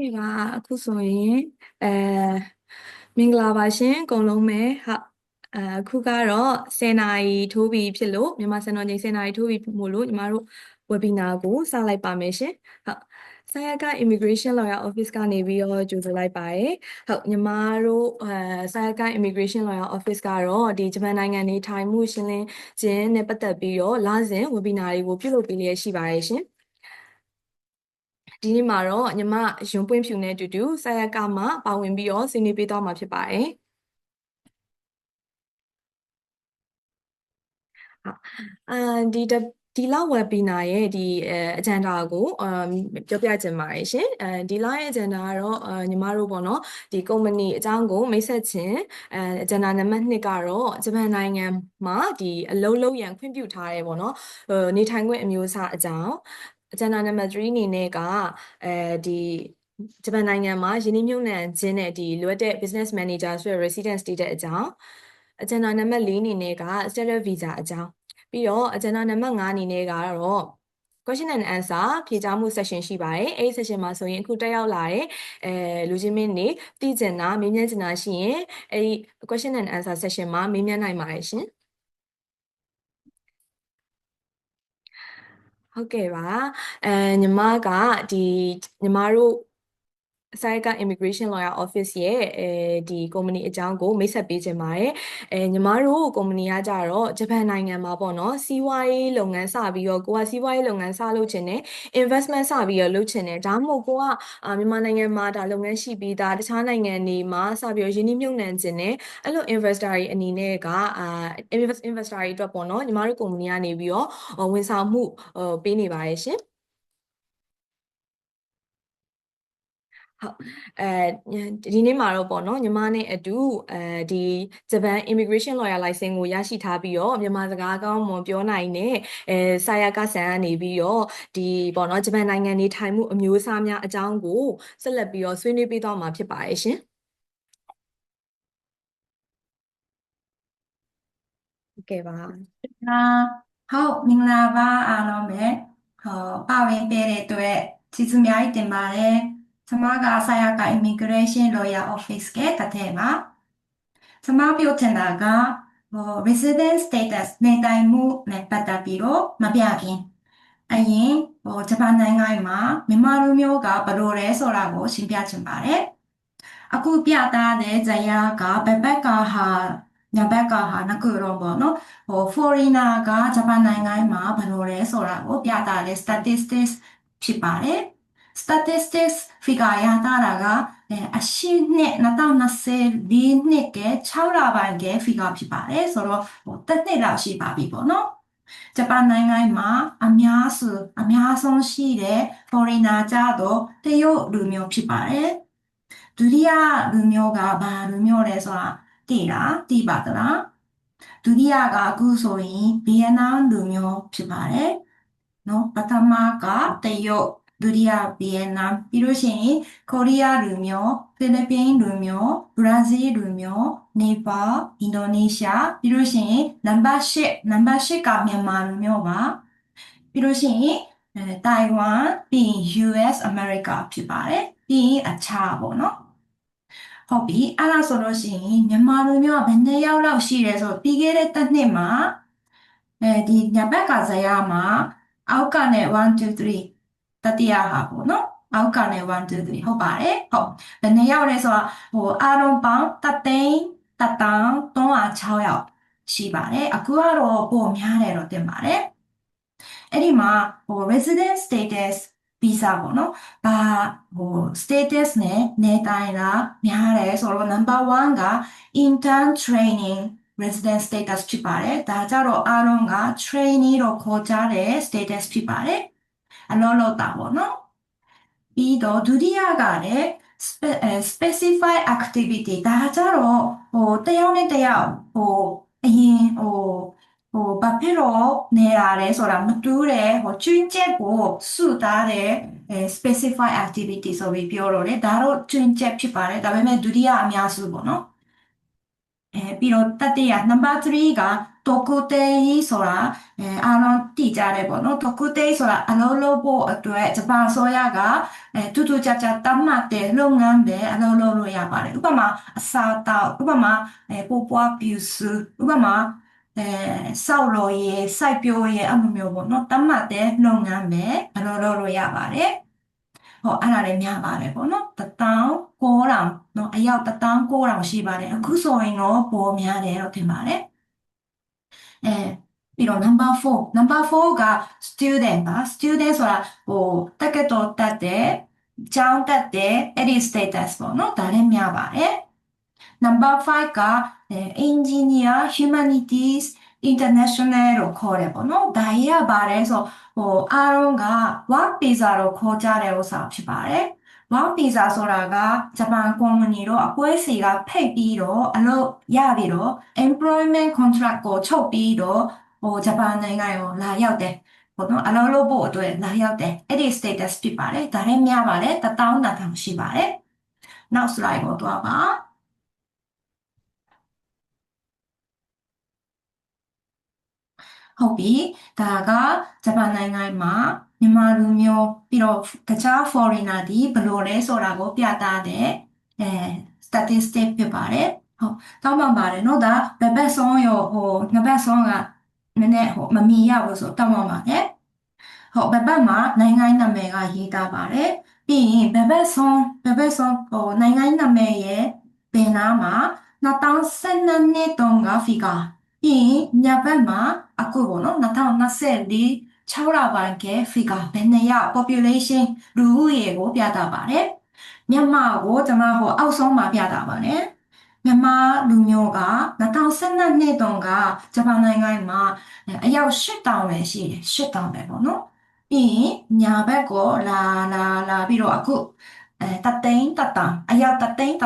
ဒီကအခုဆိုရင်မင်္ဂလာပါရှင်အကုန်လုံးပဲဟုတ်အခုကတော့10နာရီထိုးပြီးဖြစ်လို့မြန်မာစံတော်ချိန်10နာရီထိုးပြီးမို့လို့ညီမတို့ webinar ကိုစလိုက်ပါမယ်ရှင်ဟုတ်ဆရာက Immigration Lawyer Office ကနေပြီးတော့ကြိုဆိုလိုက်ပါတယ်ဟုတ်ညီမတို့ဆရာက Immigration Lawyer Office ကတော့ဒီဂျပန်နိုင်ငံနေထိုင်မှုရှင်းလင်းခြင်းနဲ့ပတ်သက်ပြီးတော့လစဉ် webinar တွေကိုပြုလုပ်ပေးလျက်ရှိပါတယ်ရှင်ဒီနေ့မှာတော့ညီမရုံပွင့်ဖြူနဲ့အတူတူဆရာကမှပါဝင်ပြီးတော့ဆွေးနွေးပေးသွားမှာဖြစ်ပါတယ်။ဒီလောက် webinar ရဲ့ဒီagenda ကိုပြောပြချင်ပါတယ်ရှင်ဒီလောက်ရဲ့ agenda ကတော့ညီမတို့ပေါ့နော်ဒီ company အကြောင်းကိုမိတ်ဆက်ခြင်းagenda နံပါတ်2ကတော့ဂျပန်နိုင်ငံမှာဒီအလုပ်လုပ်ရန်ခွင့်ပြုထားတယ်ပေါ့နော်နေထိုင်ခွင့်အမျိုးအစားအကြောင်း agenda နံပါတ်3အနေနဲ့ကဒီဂျပန်နိုင်ငံမှာယင်းနှိမ့်ညွှန်နှံခြင်းနဲ့ဒီလိုအပ်တဲ့ business manager ဆိုရယ် resident status အကြောင်း agenda နံပါတ်4အနေနဲ့က status visa အကြောင်းပြီးတော့ agenda နံပါတ်5အနေနဲ့ကတော့ question and answer ဖြေကြားမှု session ရှိပါတယ်အဲ့ဒီ session မှာဆိုရင်အခုတက်ရောက်လာတဲ့လူချင်းမင်းတွေသိကျင်တာမေးမြန်းချင်တာရှိရင်အဲ့ဒီ question and answer session မှာမေးမြန်းနိုင်ပါတယ်ရှင်ဟုတ်ကဲ့ပါညီမကညီမတို့ဆိုင်က Immigration Lawyer Office ရဲ့ဒီ company အကြောင်းကိုမိတ်ဆက်ပေးခြင်းပါတယ်ညီမတို့ company ကကြတော့ဂျပန်နိုင်ငံမှာပေါ့နော်စီးပွားရေးလုပ်ငန်းစပြီးတော့ကိုကစီးပွားရေးလုပ်ငန်းစလုပ်ချင်တယ် investment စပြီးတော့လုပ်ချင်တယ်ဒါမှမဟုတ်ကိုကမြန်မာနိုင်ငံမှာဒါလုပ်ငန်းရှိပြီးသားတခြားနိုင်ငံတွေမှာစပြီးတော့ယင်းနှိမ့်ညွှန်နှံချင်တယ်အဲ့လို investor တွေအနေနဲ့ကinvestor တွေအတွက်ပေါ့နော်ညီမတို့ company ကနေပြီးတော့ဝန်ဆောင်မှုပေးနေပါတယ်ရှင်ဟုတ်ဒီနေ့မှာတော့ပေါ့နော်ညီမနဲ့အတူဒီဂျပန် immigration lawyer license ကိုရရှိထားပြီးတော့မြန်မာစကားကောင်းမွန်ပြောနိုင်တဲ့ဆာယာကဆန်ကနေပြီးတော့ဒီပေါ့နော်ဂျပန်နိုင်ငံနေထိုင်မှုအမျိုးအစားများအကြောင်းကိုဆက်လက်ပြီးတော့ဆွေးနွေးပေးသွားမှာဖြစ်ပါတယ်ရှင်ဟုတ်ကဲ့ပါဟုတ်မင်္ဂလာပါအားလုံးပဲပါဝင်ပေးတဲ့အတွက်ကျေးဇူးအများကြီးတင်ပါတယ်ကျွန်မကဆာယာက Immigration Lawyer Office ကတထဲပါကျွန်မပြောချင်တာကresident status နေထိုင်မှုနဲ့ပတ်သက်ပြီးတော့မပြခင်အရင်ဂျပန်နိုင်ငံမှာမြန်မာလူမျိုးကဘယ်လိုလဲဆိုတာကိုရှင်းပြချင်ပါတယ်အခုပြတာတဲ့ဇာယာကဘက်ဘက်ကဟာညာဘက်ကဟာနှစ်ခုတော့ပေါ့နော်foreigner ကဂျပန်နိုင်ငံမှာဘယ်လိုလဲဆိုတာကိုပြတာတဲ့ statistics ဖြစ်ပါတယ် statistics figure ရတာကအရှိနှစ်2024နှစ်က6လပိုင်းက figure ဖြစ်ပါတယ်ဆိုတော့တစ်နှစ်လောက်ရှိပါပြီပေါ့နော်ဂျပန်နိုင်ငံမှာအများဆုံးရှိတဲ့ foreigner ကြတော့တရုတ်လူမျိုးဖြစ်ပါတယ်ဒုတိယလူမျိုးကဘာလူမျိုးလဲဆိုတာသိပါသလားဒုတိယကအခုဆိုရင်ဗီယက်နမ်လူမျိုးဖြစ်ပါတယ်နော်ပထမကတရုတ်ဒုတိယဗီယက်နမ်ပြီးလို့ရှိရင်ကိုရီးယားလူမျိုးဖိလစ်ပင်းလူမျိုးဘရာဇီးလူမျိုးနေပါလ်အင်ဒိုနီးရှားပြီးလို့ရှိရင်နံပါတ်8ကမြန်မာလူမျိုးပါပြီးလို့ရှိရင်တိုင်ဝမ်ပြီးရင် US အမေရိကဖြစ်ပါတယ်ပြီးရင်အခြားပေါ့နော်ဟုတ်ပြီအဲ့ဒါဆိုလို့ရှိရင်မြန်မာလူမျိုးကဘယ်နှစ်ယောက်လောက်ရှိလဲဆိုပြီးခဲ့တဲ့တစ်နှစ်မှာဒီညဘက်ကဇယားမှာအောက်ကနေ1 2 3တတိယဟာပေါ့နော်အောက်ကနေ1 2 3ဟုတ်ပါတယ်ဟုတ်ဘယ်နှစ်ယောက်လဲဆိုတော့အားလုံးပေါင်း3,306ယောက်ရှိပါတယ်အခုကတော့ပိုများတယ်တော့တင်ပါတယ်အဲ့ဒီမှာresident status visa ပေါ့နော်ဘာstatus နဲ့နေတိုင်းတာများတယ်ဆိုတော့ number 1က intern training resident status ဖြစ်ပါတယ်ဒါကြတော့အားလုံးက trainee တော့ခေါ်ကြတဲ့ status ဖြစ်ပါတယ်အလောလောတာပေါ့နော်ပြီးတော့ဒုတိယကလည်းspecify activity ဒါကြတော့တယောက်နဲ့တယောက်အရင်ဘာဖြစ်လို့နေရလဲဆိုတာမတူတဲ့ကျွင်းချက်ကိုစုထားတဲ့specify activity ဆိုပြီးပြောတော့လေဒါတော့ကျွင်းချက်ဖြစ်ပါတယ်ဒါပေမဲ့ဒုတိယအများစုပေါ့နော်ပြီးတော့တတိယ number 3က တခုတည်းကြီးဆိုတာအားလုံးသိကြတယ်ပေါ့နော်တခုတည်းဆိုတာအလုပ်လုပ်ဖို့အတွက်ဂျပန်အစိုးရကတူတူကြကြတတ်မှတ်တဲ့လုပ်ငန်းပဲအလုပ်လုပ်လို့ရပါတယ်ဥပမာအစားအသောက်ဥပမာပိုးပွားပြုစုဥပမာစောက်လို့ရေစိုက်ပျိုးရေအမျိုးမျိုးပေါ့နော်တတ်မှတ်တဲ့လုပ်ငန်းပဲအလုပ်လုပ်လို့ရပါတယ်ဟောအဲ့ဒါလည်းများပါတယ်ပေါ့နော်1,900နော်အယောက်1,900ရှိပါတယ်အခုဆိုရင်တော့ပိုများတယ်လို့ထင်ပါတယ်အဲပြီးတော့ number 4က student ပါ student ဆိုတာတက္ကသိုလ်တက်တဲ့ကျောင်းတက်တဲ့အဲ့ဒီ status ပေါ့နော်ဒါလည်းများပါတယ် number 5ကengineer humanities international လို့ခေါ်တယ်ပေါ့နော်ဒါကြီးကပါတယ်ဆိုအားလုံးက work visa လို့ခေါ်ကြတဲ့ဥစ္စာဖြစ်ပါတယ် work visa ဆိုတာကဂျပန်ကုမ္ပဏီတို့အဖွဲ့အစည်းကဖိတ်ပြီးတော့အလုပ်ရပြီးတော့ employment contract ကိုချုပ်ပြီးတော့ဂျပန်နိုင်ငံကိုလာရောက်တယ်ပေါ့နော်အလုပ်လုပ်ဖို့အတွက်လာရောက်တယ်အဲ့ဒီ status ဖြစ်ပါတယ်ဒါလည်းများပါတယ်1,200ရှိပါတယ်နောက် slide ကိုတွားပါဟုတ်ပြီဒါကဂျပန်နိုင်ငံမှာမြန်မာလူမျိုးပြီးတော့တခြား foreigner ဒီဘယ်လိုလဲဆိုတာကိုပြသတဲ့statistic ဖြစ်ပါတယ်ဟုတ်တောင်းပန်ပါတယ်နော်ဒါဘယ်ဘက်ဆုံးရောနှစ်ဘက်ဆုံးကနည်းနည်းမမီရဘူးဆိုတောင်းပန်ပါတယ်ဟုတ်ဘယ်ဘက်မှာနိုင်ငံနာမည်ကရေးထားပါတယ်ပြီးရင်ဘယ်ဘက်ဆုံးနိုင်ငံနာမည်ရဲ့ဘယ်နာမှာ2012နှစ်တုန်းက figure ပြီးရင်ညဘက်မှာအခုပေါ့နော်2024 6လပိုင်းက figure ဘယ်နှစ်ယောက် population လူဦးရေကိုပြတာပါတယ်မြန်မာကိုကျွန်မအောက်ဆုံးမှာပြတာပါတယ်မြန်မာလူမျိုးက2012နှစ်တုန်းကဂျပန်နိုင်ငံမှာအယောက်8,000ပဲရှိတယ်8,000ပဲပေါ့နော်ပြီးရင်ညာဘက်ကိုလာပြီးတော့အခုတသိန်းအယောက်တသိန်း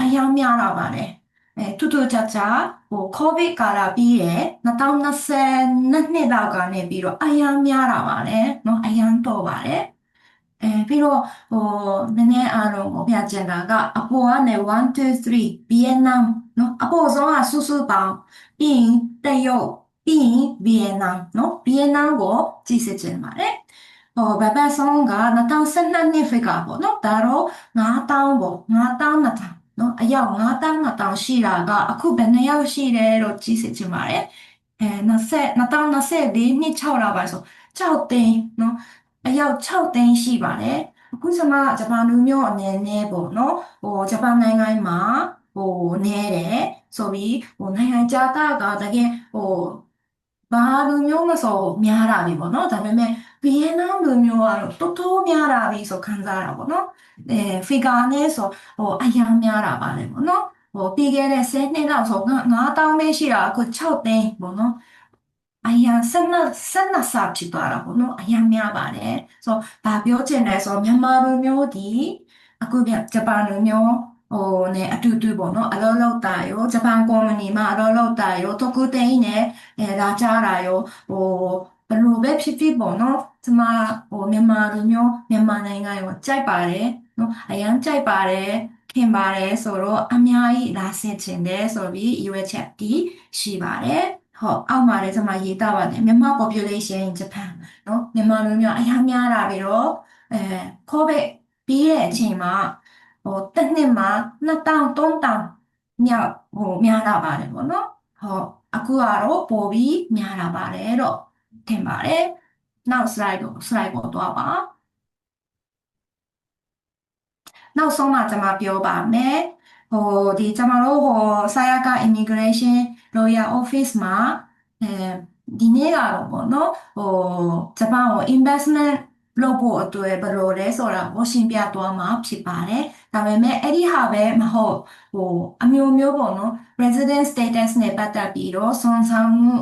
အယောက်များလာပါတယ်ထူးထူးခြားခြားကိုဗစ်ကာလပြီးရဲ့2022လောက်ကနေပြီးတော့အယံများတာပါတယ်เนาะအယံတော့ပါတယ်ပြီးတော့နည်းနည်းအားလုံးကိုပြချင်တာကအပေါ်ကနေ1 2 3ဗီယက်နမ်เนาะအပေါ်ဆုံးကစုစုပေါင်းပြီးရင်တရုတ်ပြီးရင်ဗီယက်နမ်เนาะဗီယက်နမ်ကိုကြည့်စစ်ချင်ပါတယ်ဘယ်ဘက်ဆုံးက2012နှစ်ဖိကပေါ့နော်ဒါတော့9,000ပေါ့9,200နော်အယောက်9,200ရှိတာကအခုဘယ်နှစ်ယောက်ရှိတယ်လို့ကြည့်စစ်ချင်ပါတယ်2024နှစ်6လပါဆို6သိန်းနော်အယောက်6သိန်းရှိပါတယ်အခုစမဂျပန်လူမျိုးအနေနဲ့ပေါ့နော်ဂျပန်နိုင်ငံမှာနေတယ်ဆိုပြီးနိုင်ငံခြားသားကတကယ်ဘာလူမျိုးမဆိုများတာပြီပေါ့နော်ဒါပေမဲ့ဗီယက်နမ်လူမျိုးကတော့တော်တော်များတာပြီဆိုခံစားရတာပေါ့နော်ဖီဂါနဲ့ဆိုအယံများတာပါလေပေါ့နော်ပြီးခဲ့တဲ့10နှစ်လောက်ဆို9,000ပဲရှိတာအခု6သိန်းပေါ့နော်အယံ12ဆဖြစ်သွားတာပေါ့နော်အယံများပါတယ်ဆိုဘာပြောချင်လဲဆိုမြန်မာလူမျိုးဒီအခုဂျပန်လူမျိုးနဲ့အတူတူပေါ့နော်အလုပ်လုပ်တာရောဂျပန်ကုမ္ပဏီမှာအလုပ်လုပ်တာရောတကူတိန်နဲ့လာကြတာရောဘယ်လိုပဲဖြစ်ဖြစ်ပေါ့နော်ကျမမြန်မာလူမျိုးမြန်မာနိုင်ငံကိုကြိုက်ပါတယ်နော်အရန်ကြိုက်ပါတယ်ခင်ပါတယ်ဆိုတော့အများကြီးလာဆင်ချင်တယ်ဆိုပြီးရွေးချက်တီးရှိပါတယ်ဟုတ်အောက်မှာလည်းကျွန်မရေးသားပါတယ်မြန်မာ population in Japan နော်မြန်မာလူမျိုးအများများလာပြီးတော့ကိုဗစ်ပြီးတဲ့အချိန်မှာတစ်နှစ်မှာ2,000 3,000မြောက်များလာပါတယ်ပေါ့နော်ဟုတ်အခုကတော့ပိုပြီးများလာပါတယ်တော့ထင်ပါတယ်နောက် slide ကိုသွားပါနောက်ဆုံးမှကျွန်မပြောပါမယ်ဒီကျွန်တော်တို့ဆာယာကာ immigration royal office မှာဒီနေ့ကတော့ပေါ့နော်ဂျပန်ကို investment လုပ်ဖို့အတွက်ဘယ်လိုလဲဆိုတာကိုရှင်းပြသွားမှာဖြစ်ပါတယ်ဒါပေမဲ့အဲ့ဒီဟာပဲမဟုတ်အမျိုးမျိုးပေါ့နော် resident status နဲ့ပတ်သက်ပြီးတော့စွမ်းဆောင်မှု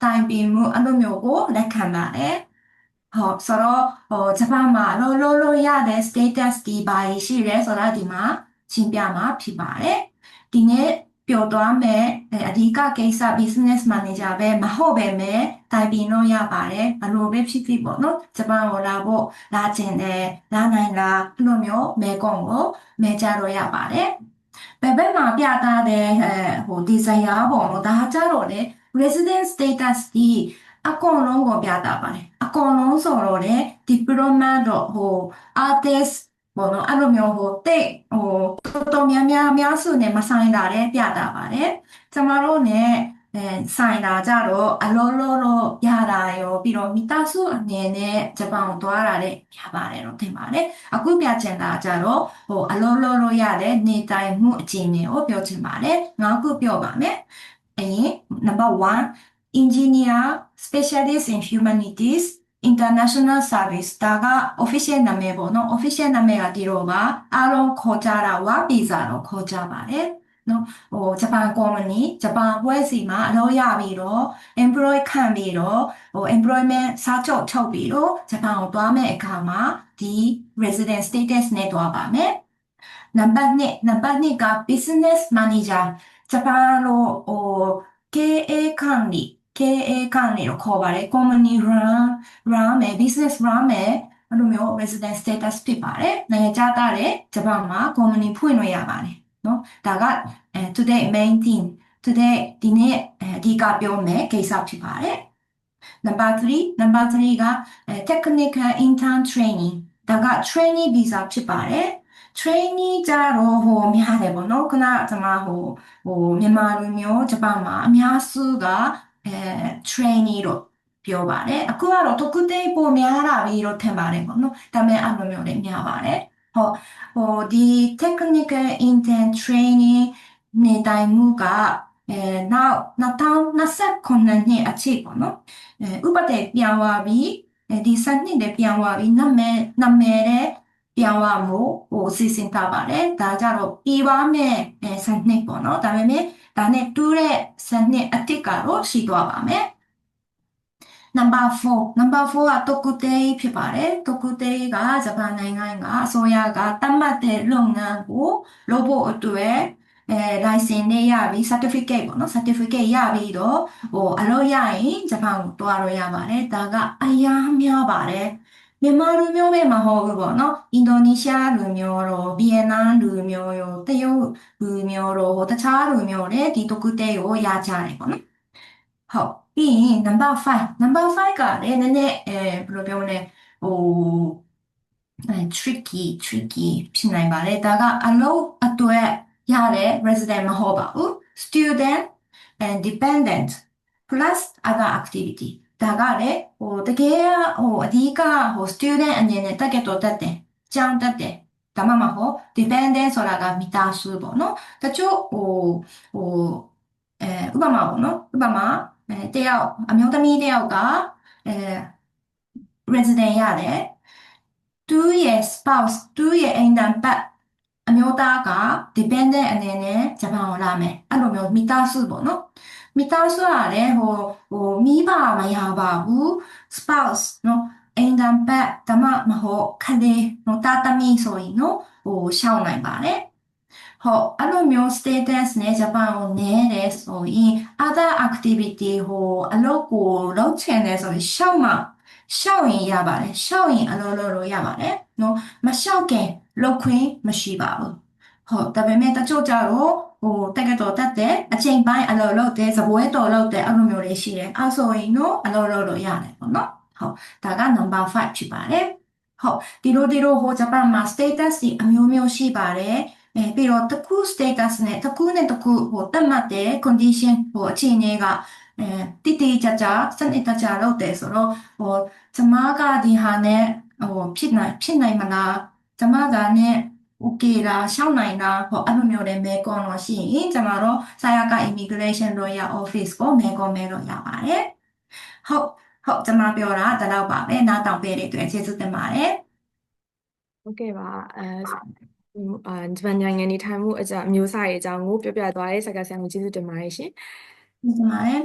တိုင်ပင်မှုအဲ့လိုမျိုးကိုလက်ခံပါတယ်ဟုတ်ဆိုတော့ဂျပန်မှာလို့ရတဲ့ status ဒီဘာရှိရဲဆိုတာဒီမှာရှင်းပြမှာဖြစ်ပါတယ်ဒီနေ့ပြောသွားမယ်အဓိကကိစ္စ business manager ပဲမဟုတ်ပဲမဲ့တိုင်ပင်လို့ရပါတယ်ဘယ်လိုပဲဖြစ်ဖြစ်ပေါ့နော်ဂျပန်ကိုလာချင်တယ်လာနိုင်လားအဲ့လိုမျိုးမဲကုံကိုမဲကြတော့ရပါတယ်ဘယ်ဘက်မှာပြတာတဲ့ဒီဇိုင်ယာပေါ့နော်ဒါကြတော့လေ resident status ဒီအကုန်လုံးကိုပြတာပါတယ်အကုန်လုံးဆိုတော့လေ diploma တော့ဟို artist ဘောနော်အဲ့လိုမျိုးဟိုတိတ်ဟိုတော်တော်များစုနဲ့မဆိုင်တာလည်းပြတာပါတယ်ကျမတို့ ਨੇ ဆိုင်တာကြတော့အလောလောတော့ရတာရောပြီးတော့မိသားစုအနေနဲ့ဂျပန်ကိုသွားတာလည်းရပါတယ်တော့ထင်ပါတယ်အခုပြချင်တာကြတော့ဟိုအလောလောတော့ရတဲ့နေတိုင်မှုအခြေအနေကိုပြောချင်ပါတယ်ငါခုပြောပါမယ်အရင် number 1 engineer specialist in humanities international service ဒါက official နာမည်ပေါ့နော် official နာမည်ကဒီတော့ပါအားလုံးခေါ်ကြတာဝါဗီဇာတော့ခေါ်ကြပါတယ်နော်ဟိုဂျပန်ကုမ္ပဏီဂျပန်အဖွဲ့အစည်းမှာအလုပ်ရပြီးတော့ employee ခန့်ပြီးတော့ဟို employment စာချုပ်ချုပ်ပြီးတော့ဂျပန်ကိုသွားမဲ့အခါမှာဒီ resident status နဲ့သွားပါမယ်နံပါတ်2က business manager ဂျပန်လိုဟို KA 管理ကိုခေါ်ပါတယ်ကုမ္ပဏီ run မယ် business run မယ်အဲ့လိုမျိုး resident status ဖြစ်ပါတယ်နိုင်ငံခြားသားတဲ့ဂျပန်မှာကုမ္ပဏီဖွင့်လို့ရပါတယ်နော်ဒါကtoday main theme today ဒီနေ့အဓိကပြောမယ်ကိစ္စဖြစ်ပါတယ် number 3ကtechnical intern training ဒါက trainee visa ဖြစ်ပါတယ် trainee ကြတော့ဟိုများတယ်ပေါ့နော်ခုနကျွန်မဟိုမြန်မာလူမျိုးဂျပန်မှာအများစုကtrainee တော့ပြောပါတယ်အခုကတော့特定ပိုများလာပြီးတော့ထင်ပါတယ်ပေါ့နော်ဒါပေမဲ့အဲ့လိုမျိုးလည်းများပါတယ်ဟိုဒီ technical intern training နေတိုင်မှုကနောက်2029နှစ်အထိပေါ့နော်ဥပဒေပြောင်းသွားပြီးဒီစနစ်တွေပြောင်းသွားပြီးနာမည်တဲ့ပြောင်းသွားမှုဟိုစီစဉ်ထားပါတယ်ဒါကြတော့ပြီးပါမယ်စနစ်ပေါ့နော်ဒါပေမဲ့ဒါနဲ့တူတဲ့စနစ်အတစ်ကတော့ရှိသွားပါမယ်number 4ကတကုတေးဖြစ်ပါတယ်တကုတေးကဂျပန်နိုင်ငံကအစိုးရကတတ်မှတ်တဲ့လုပ်ငန်းကိုလုပ်ဖို့အတွက် license နဲ့ရပြီး certificate ပေါ့နော် certificate ရပြီးတော့ဟိုအလုပ်ရရင်ဂျပန်ကိုတွားလို့ရပါတယ်ဒါကအများများပါတယ်မြန်မာလူမျိုးပဲမဟုတ်ဘူးပေါ့နော်အင်ဒိုနီးရှားလူမျိုးရောဗီယက်နမ်လူမျိုးရောတရုတ်လူမျိုးရောတခြားလူမျိုးတွေဒီတကုတေးကိုရကြတယ်ပေါ့နော်ဟုတ်ပြီးရင် number 5ကလည်းနည်းနည်းဘယ်လိုပြောမလဲဟိုtricky ဖြစ်နိုင်ပါတယ်ဒါကအလုပ်အတွက်ရတဲ့ resident မဟုတ်ပါဘူး student and dependent plus other activity ဒါကလည်းဟိုတကယ်ဟိုအဓိကဟို student အနေနဲ့တက်တော့တက်တယ်ကျောင်းတက်တယ်ဒါမှမဟုတ် dependent ဆိုတာကမိသားစုပေါ့နော်တချို့ဟိုဥပမာပေါ့နော်ဥပမာတယောက်အမျိုးသမီးတယောက်ကresident ရတယ်သူ့ရဲ့ spouse သူ့ရဲ့အိမ်တန်ပတ်အမျိုးသားက dependent အနေနဲ့ဂျပန်ကိုလာမယ်အဲ့လိုမျိုးမိသားစုပေါ့နော်မိသားစုကလည်းဟိုမိဘမရပါဘူး spouse နော်အိမ်တန်ပတ်ဒါမှမဟုတ်ခလေးနော်တာသမီဆိုရင်နော်ဟိုရှောင်းနိုင်ပါတယ်ဟုတ်အဲ့လိုမျိုး status နဲ့ဂျပန်ကိုနဲတယ်ဆိုရင် other activity ဟိုအလုပ်ကိုလုပ်ချင်တယ်ဆိုရင်ရှောက်ရင်ရပါတယ်ရှောက်ရင်အလုပ်လုပ်လို့ရပါတယ်နော်မရှောက်ခင်လုပ်ခွင့်မရှိပါဘူးဟုတ်ဒါပေမဲ့တချို့ကြတော့ဟိုတက်ကတော့တက်တယ်အချိန်ပိုင်းအလုပ်လုပ်တယ်စပွဲတော်လုပ်တယ်အဲ့လိုမျိုးလေးရှိတယ်အဲ့ဆိုရင်တော့အလုပ်လုပ်လို့ရတယ်ပေါ့နော်ဟုတ်ဒါက number 5ဖြစ်ပါတယ်ဟုတ်ဒီလိုဟိုဂျပန်မှာ status တွေအမျိုးမျိုးရှိပါတယ်ပြီးတော့တစ်ခု status နဲ့တစ်ခုဟိုတတ်မှတ်တဲ့ condition ဟိုအခြေအနေကတိကျစနစ်တကျလုပ်တယ်ဆိုတော့ဟိုကျမကဒီဟာနဲ့ဟိုဖြစ်နိုင်မလားကျမကနဲ့ okay လားရှောက်နိုင်လားဟိုအဲ့လိုမျိုးတွေမဲကွန်လို့ရှိရင်ကျမတို့ဆာယာကာ immigration lawyer office ကိုမဲလို့ရပါတယ်ဟုတ်ကျမပြောတာဒါတော့ပါပဲနားတောင်ပေးတဲ့အတွက်ကျေးဇူးတင်ပါတယ်ဟုတ်ကဲ့ပါဂျပန်နိုင်ငံနေထိုင်မှုအမျိုးအစားရဲ့အကြောင်းကိုပြောပြသွားတဲ့ဆရာဆရာကိုကျေးဇူးတင်ပါတယ်ရှင်ကျေးဇူးတင်ပါတယ်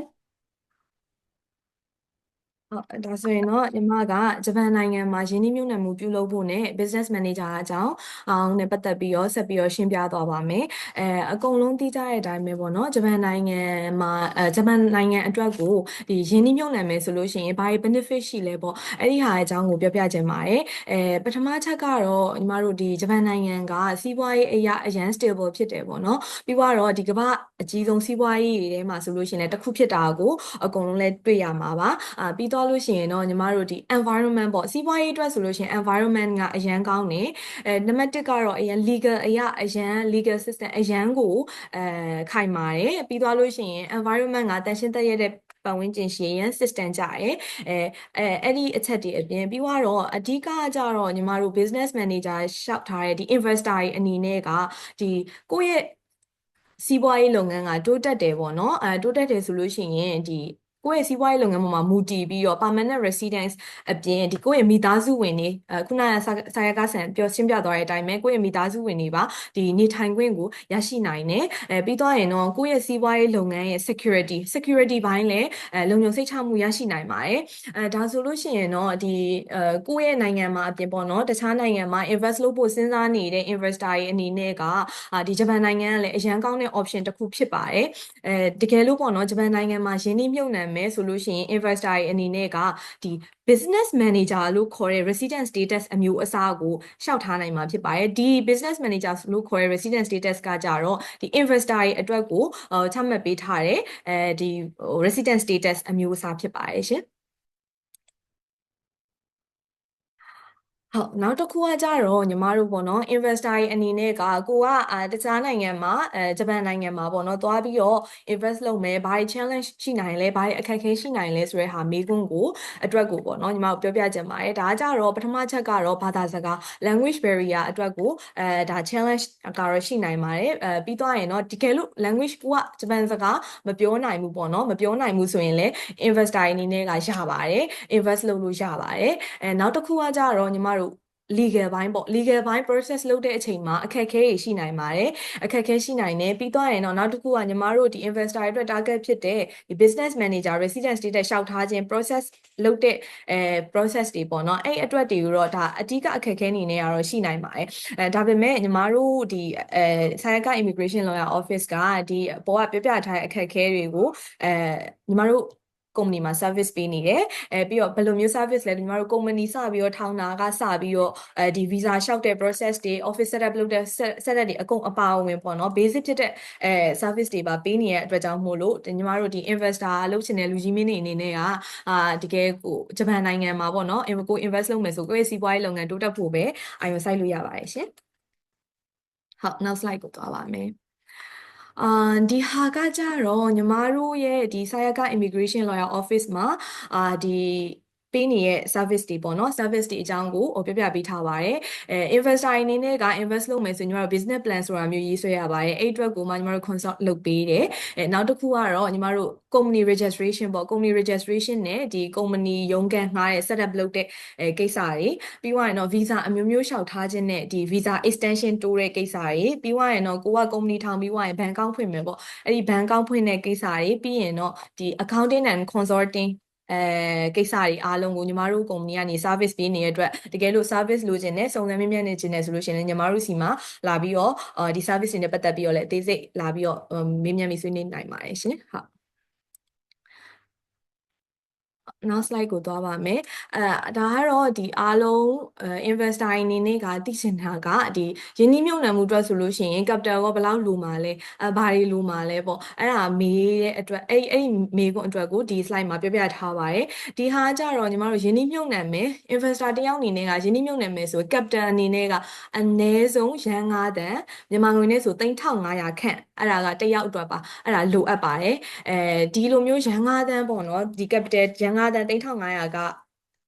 ဟုတ်ဒါဆိုရင်တော့ညီမကဂျပန်နိုင်ငံမှာယင်းနှိမ့်ညွှန်းနှံမှုပြုလုပ်ဖို့နဲ့ business manager အကြောင်းနဲ့ပတ်သက်ပြီးတော့ဆက်ပြီးတော့ရှင်းပြသွားပါမယ်အကုန်လုံးသိကြတဲ့အတိုင်းပဲပေါ့နော်ဂျပန်နိုင်ငံမှာဂျပန်နိုင်ငံအတွက်ကိုဒီယင်းနှိမ့်ညွှန်းနှံမယ်ဆိုလို့ရှိရင်ဘာတွေ benefit ရှိလဲပေါ့အဲ့ဒီဟာအကြောင်းကိုပြောပြချင်ပါတယ်ပထမချက်ကတော့ညီမတို့ဒီဂျပန်နိုင်ငံကစီးပွားရေးအရာအရန် stable ဖြစ်တယ်ပေါ့နော်ပြီးတော့ဒီကမ္ဘာအကြီးဆုံးစီးပွားရေးတွေထဲမှာဆိုလို့ရှိရင်လည်းတစ်ခုဖြစ်တာကိုအကုန်လုံးလည်းတွေ့ရမှာပါပြီးတော့လို့ရှိရင်တော့ညီမတို့ဒီ environment ပေါ့စီးပွားရေးအတွက်ဆိုလို့ရှိရင် environment ကအရန်ကောင်းတယ်နံပါတ်1ကတော့အရန် legal အရအရန် legal system အရန်ကိုခိုင်မာတယ်ပြီးတော့လို့ရှိရင် environment ကတန်ရှင်းတည့်ရတဲ့ပတ်ဝန်းကျင်ရှိရင် system ကြရဲအဲ့ဒီအချက်တွေအပြင်ပြီးတော့အဓိကကြတော့ညီမတို့ business manager ရှောက်ထားတဲ့ဒီ investor တွေအနေနဲ့ကဒီကိုယ့်ရဲ့စီးပွားရေးလုပ်ငန်းကတိုးတက်တယ်ပေါ့နော်တိုးတက်တယ်ဆိုလို့ရှိရင်ဒီကိုယ့်ရဲ့စီးပွားရေးလုပ်ငန်းပေါ်မှာမူတည်ပြီးတော့ permanent residence အပြင်ဒီကိုယ့်ရဲ့မိသားစုဝင်တွေခုနကဆာယာကဆန်ရှင်းပြသွားတဲ့အတိုင်းပဲကိုယ့်ရဲ့မိသားစုဝင်တွေပါဒီနေထိုင်ခွင့်ကိုရရှိနိုင်တယ်ပြီးတော့ရင်တော့ကိုယ့်ရဲ့စီးပွားရေးလုပ်ငန်းရဲ့ security ဘိုင်းလည်းလုံခြုံစိတ်ချမှုရရှိနိုင်ပါတယ်ဒါဆိုလို့ရှိရင်တော့ဒီကိုယ့်ရဲ့နိုင်ငံမှာအပြင်ပေါ့နော်တခြားနိုင်ငံမှာ invest လုပ်ဖို့စဉ်းစားနေတဲ့ investor တွေအနေနဲ့ကဒီဂျပန်နိုင်ငံကလည်းအရန်ကောင်းတဲ့ option တစ်ခုဖြစ်ပါတယ်တကယ်လို့ပေါ့နော်ဂျပန်နိုင်ငံမှာယင်းနှိမ့်မြုပ်နှံမယ်ဆိုလို့ရှိရင် investor တွေအနေနဲ့ကဒီ business manager လို့ခေါ်တဲ့ resident status အမျိုးအစားကိုရှောက်ထားနိုင်မှာဖြစ်ပါတယ်ဒီ business manager လို့ခေါ်တဲ့ resident status ကကြတော့ဒီ investor တွေအတွက်ကိုချမှတ်ပေးထားတဲ့ဒီ resident status အမျိုးအစားဖြစ်ပါတယ်ရှင်ဟုတ်နောက်တစ်ခုကကြတော့ညီမတို့ပေါ့နော် investor တွေအနေနဲ့ကကိုကတခြားနိုင်ငံမှာဂျပန်နိုင်ငံမှာပေါ့နော်သွားပြီးတော့ invest လုပ်မယ်ဘာတွေ challenge ရှိနိုင်လဲဘာတွေအခက်အခဲရှိနိုင်လဲဆိုတဲ့ဟာမေးခွန်းကိုအတွက်ကိုပေါ့နော်ညီမတို့ပြောပြချင်ပါတယ်ဒါကြတော့ပထမချက်ကတော့ဘာသာစကား language barrier အတွက်ကိုဒါ challenge ကတော့ရှိနိုင်ပါတယ်ပြီးသွားရင်တော့တကယ်လို့ language ကိုကဂျပန်စကားမပြောနိုင်ဘူးပေါ့နော်မပြောနိုင်ဘူးဆိုရင်လည်း investor အနေနဲ့ကရပါတယ် invest လုပ်လို့ရပါတယ်နောက်တစ်ခုကကြတော့ညီမတို့legal ဘိုင်းပေါ့ legal ဘိုင်း process လုပ်တဲ့အချိန်မှာအခက်အခဲတွေရှိနိုင်ပါတယ်အခက်အခဲရှိနိုင်တယ်ပြီးတော့ရင်တော့နောက်တစ်ခုကညီမတို့ဒီ investor တွေအတွက် target ဖြစ်တဲ့ဒီ business manager resident status ရှောက်ထားခြင်း process လုပ်တဲ့process တွေပေါ့နော်အဲ့အတွက်တွေကိုတော့ဒါအဓိကအခက်အခဲအနေနဲ့ကတော့ရှိနိုင်ပါတယ်ဒါပေမဲ့ညီမတို့ဒီSayaka Immigration Lawyer Office ကဒီပေါ်ကပြထားတဲ့အခက်အခဲတွေကိုညီမတို့ကုမ္ပဏီမှာ service ပေးနေတယ်ပြီးတော့ဘယ်လိုမျိုး service လဲညီမတို့ကုမ္ပဏီစပြီးတော့ထောင်တာကစပြီးတော့ဒီ visa လျှောက်တဲ့ process တွေ office setup လုပ်တဲ့ setup တွေအကုန်အပါအဝင်ပေါ့နော် basic ဖြစ်တဲ့ service တွေပါပေးနေတဲ့အတွက်ကြောင့်မို့လို့ညီမတို့ဒီ investor လုပ်ချင်တဲ့လူကြီးမင်းတွေအနေနဲ့ကတကယ်ကိုဂျပန်နိုင်ငံမှာပေါ့နော်ကို invest လုပ်မယ်ဆိုကိုယ့်ရဲ့စီးပွားရေးလုပ်ငန်းတိုးတက်ဖို့ပဲအာရုံစိုက်လို့ရပါတယ်ရှင်ဟုတ်နောက် slide ကိုသွားပါမယ်ဒီဟာကကြတော့ညီမတို့ရဲ့ဒီ Sayaka Immigration Lawyer Office မှာဒီပေးနေတဲ့ service တွေပေါ့နော် service တွေအကြောင်းကိုပြပြပေးထားပါတယ်investor အနေနဲ့က invest လုပ်မယ်ဆိုရင်ညီမတို့ business plan ဆိုတာမျိုးရေးဆွဲရပါတယ်အဲ့အတွက်ကိုမှညီမတို့ consult လုပ်ပေးတယ်နောက်တစ်ခုကတော့ညီမတို့ company registration ပေါ့ company registration နဲ့ဒီ company ရုံးခန်းငှားတဲ့ setup လုပ်တဲ့ကိစ္စတွေပြီးသွားရင်တော့ visa အမျိုးမျိုးလျှောက်ထားခြင်းနဲ့ဒီ visa extension တိုးတဲ့ကိစ္စတွေပြီးသွားရင်တော့ကိုက company ထောင်ပြီးသွားရင် bank account ဖွင့်မယ်ပေါ့အဲ့ဒီ bank account ဖွင့်တဲ့ကိစ္စတွေပြီးရင်တော့ဒီ accounting and consulting ကိစ္စတွေအားလုံးကိုညီမတို့ကုမ္ပဏီကနေ service ပေးနေတဲ့အတွက်တကယ်လို့ service လိုချင်တယ်စုံစမ်းမြင့်မြတ်နေချင်တယ်ဆိုလို့ရှိရင်ညီမတို့စီမှာလာပြီးတော့ဒီ service တွေနဲ့ပတ်သက်ပြီးတော့လည်းအသေးစိတ်လာပြီးတော့မေးမြန်းပြီးဆွေးနွေးနိုင်ပါတယ်ရှင်ဟုတ်နောက် slide ကိုသွားပါမယ်ဒါကတော့ဒီအားလုံး investor အနေနဲ့ကသိချင်တာကဒီယင်းနှိမ့်မြုပ်နှံမှုအတွက်ဆိုလို့ရှိရင် capital ကဘယ်လောက်လိုမှာလဲဘာတွေလိုမှာလဲပေါ့အဲ့ဒါမေးတဲ့အတွက်အဲ့မေးခွန်းအတွက်ကိုဒီ slide မှာပြပြထားပါတယ်ဒီဟာကြတော့ညီမတို့ယင်းနှိမ့်မြုပ်နှံမယ် investor တယောက်အနေနဲ့ကယင်းနှိမ့်မြုပ်နှံမယ်ဆို capital အနေနဲ့ကအနည်းဆုံးရန်9တန်မြန်မာငွေနဲ့ဆို3500ခန့်အဲ့ဒါကတယောက်အတွက်ပါအဲ့ဒါလိုအပ်ပါတယ်ဒီလိုမျိုးရန်9တန်းပေါ့နော်ဒီ capital ရန်9တန်း3500က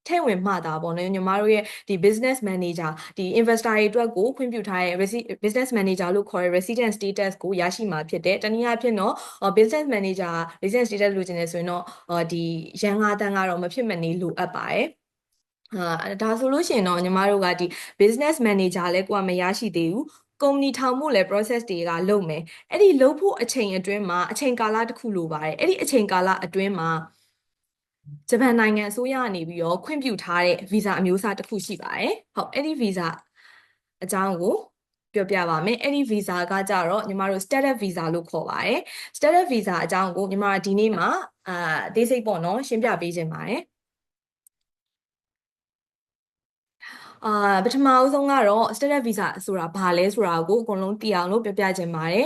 ထည့်ဝင်မှတာပေါ့နော်ညီမတို့ရဲ့ဒီ business manager ဒီ investor တွေအတွက်ကိုခွင့်ပြုထားတဲ့ business manager လို့ခေါ်တဲ့ resident status ကိုရရှိမှာဖြစ်တယ်တနည်းအားဖြင့်တော့ business manager resident status လိုချင်တယ်ဆိုရင်တော့ဒီရန်9တန်းကတော့မဖြစ်မနေလိုအပ်ပါတယ်ဒါဆိုလို့ရှိရင်တော့ညီမတို့ကဒီ business manager လဲကိုကမရရှိသေးဘူးကုမ္ပဏီထောင်ဖို့လဲ process တွေကလုပ်မယ်အဲ့ဒီလုပ်ဖို့အချိန်အတွင်းမှာအချိန်ကာလတစ်ခုလိုပါတယ်အဲ့ဒီအချိန်ကာလအတွင်းမှာ ဂျပန်နိုင်ငံအစိုးရကနေပြီးတော့ခွင့်ပြုထားတဲ့ visa အမျိုးအစားတစ်ခုရှိပါတယ်ဟုတ်အဲ့ဒီ visa အကြောင်းကိုပြောပြပါမယ်အဲ့ဒီ visa ကကြတော့ညီမတို့ status visa လို့ခေါ်ပါတယ် status visa အကြောင်းကိုညီမဒီနေ့မှာအသေးစိတ်ပေါ့နော်ရှင်းပြပေးခြင်းပါတယ်ပထမအဆုံးကတော့ student visa ဆိုတာဘာလဲဆိုတာကိုအကုန်လုံးသိအောင်လို့ပြောပြချင်ပါတယ်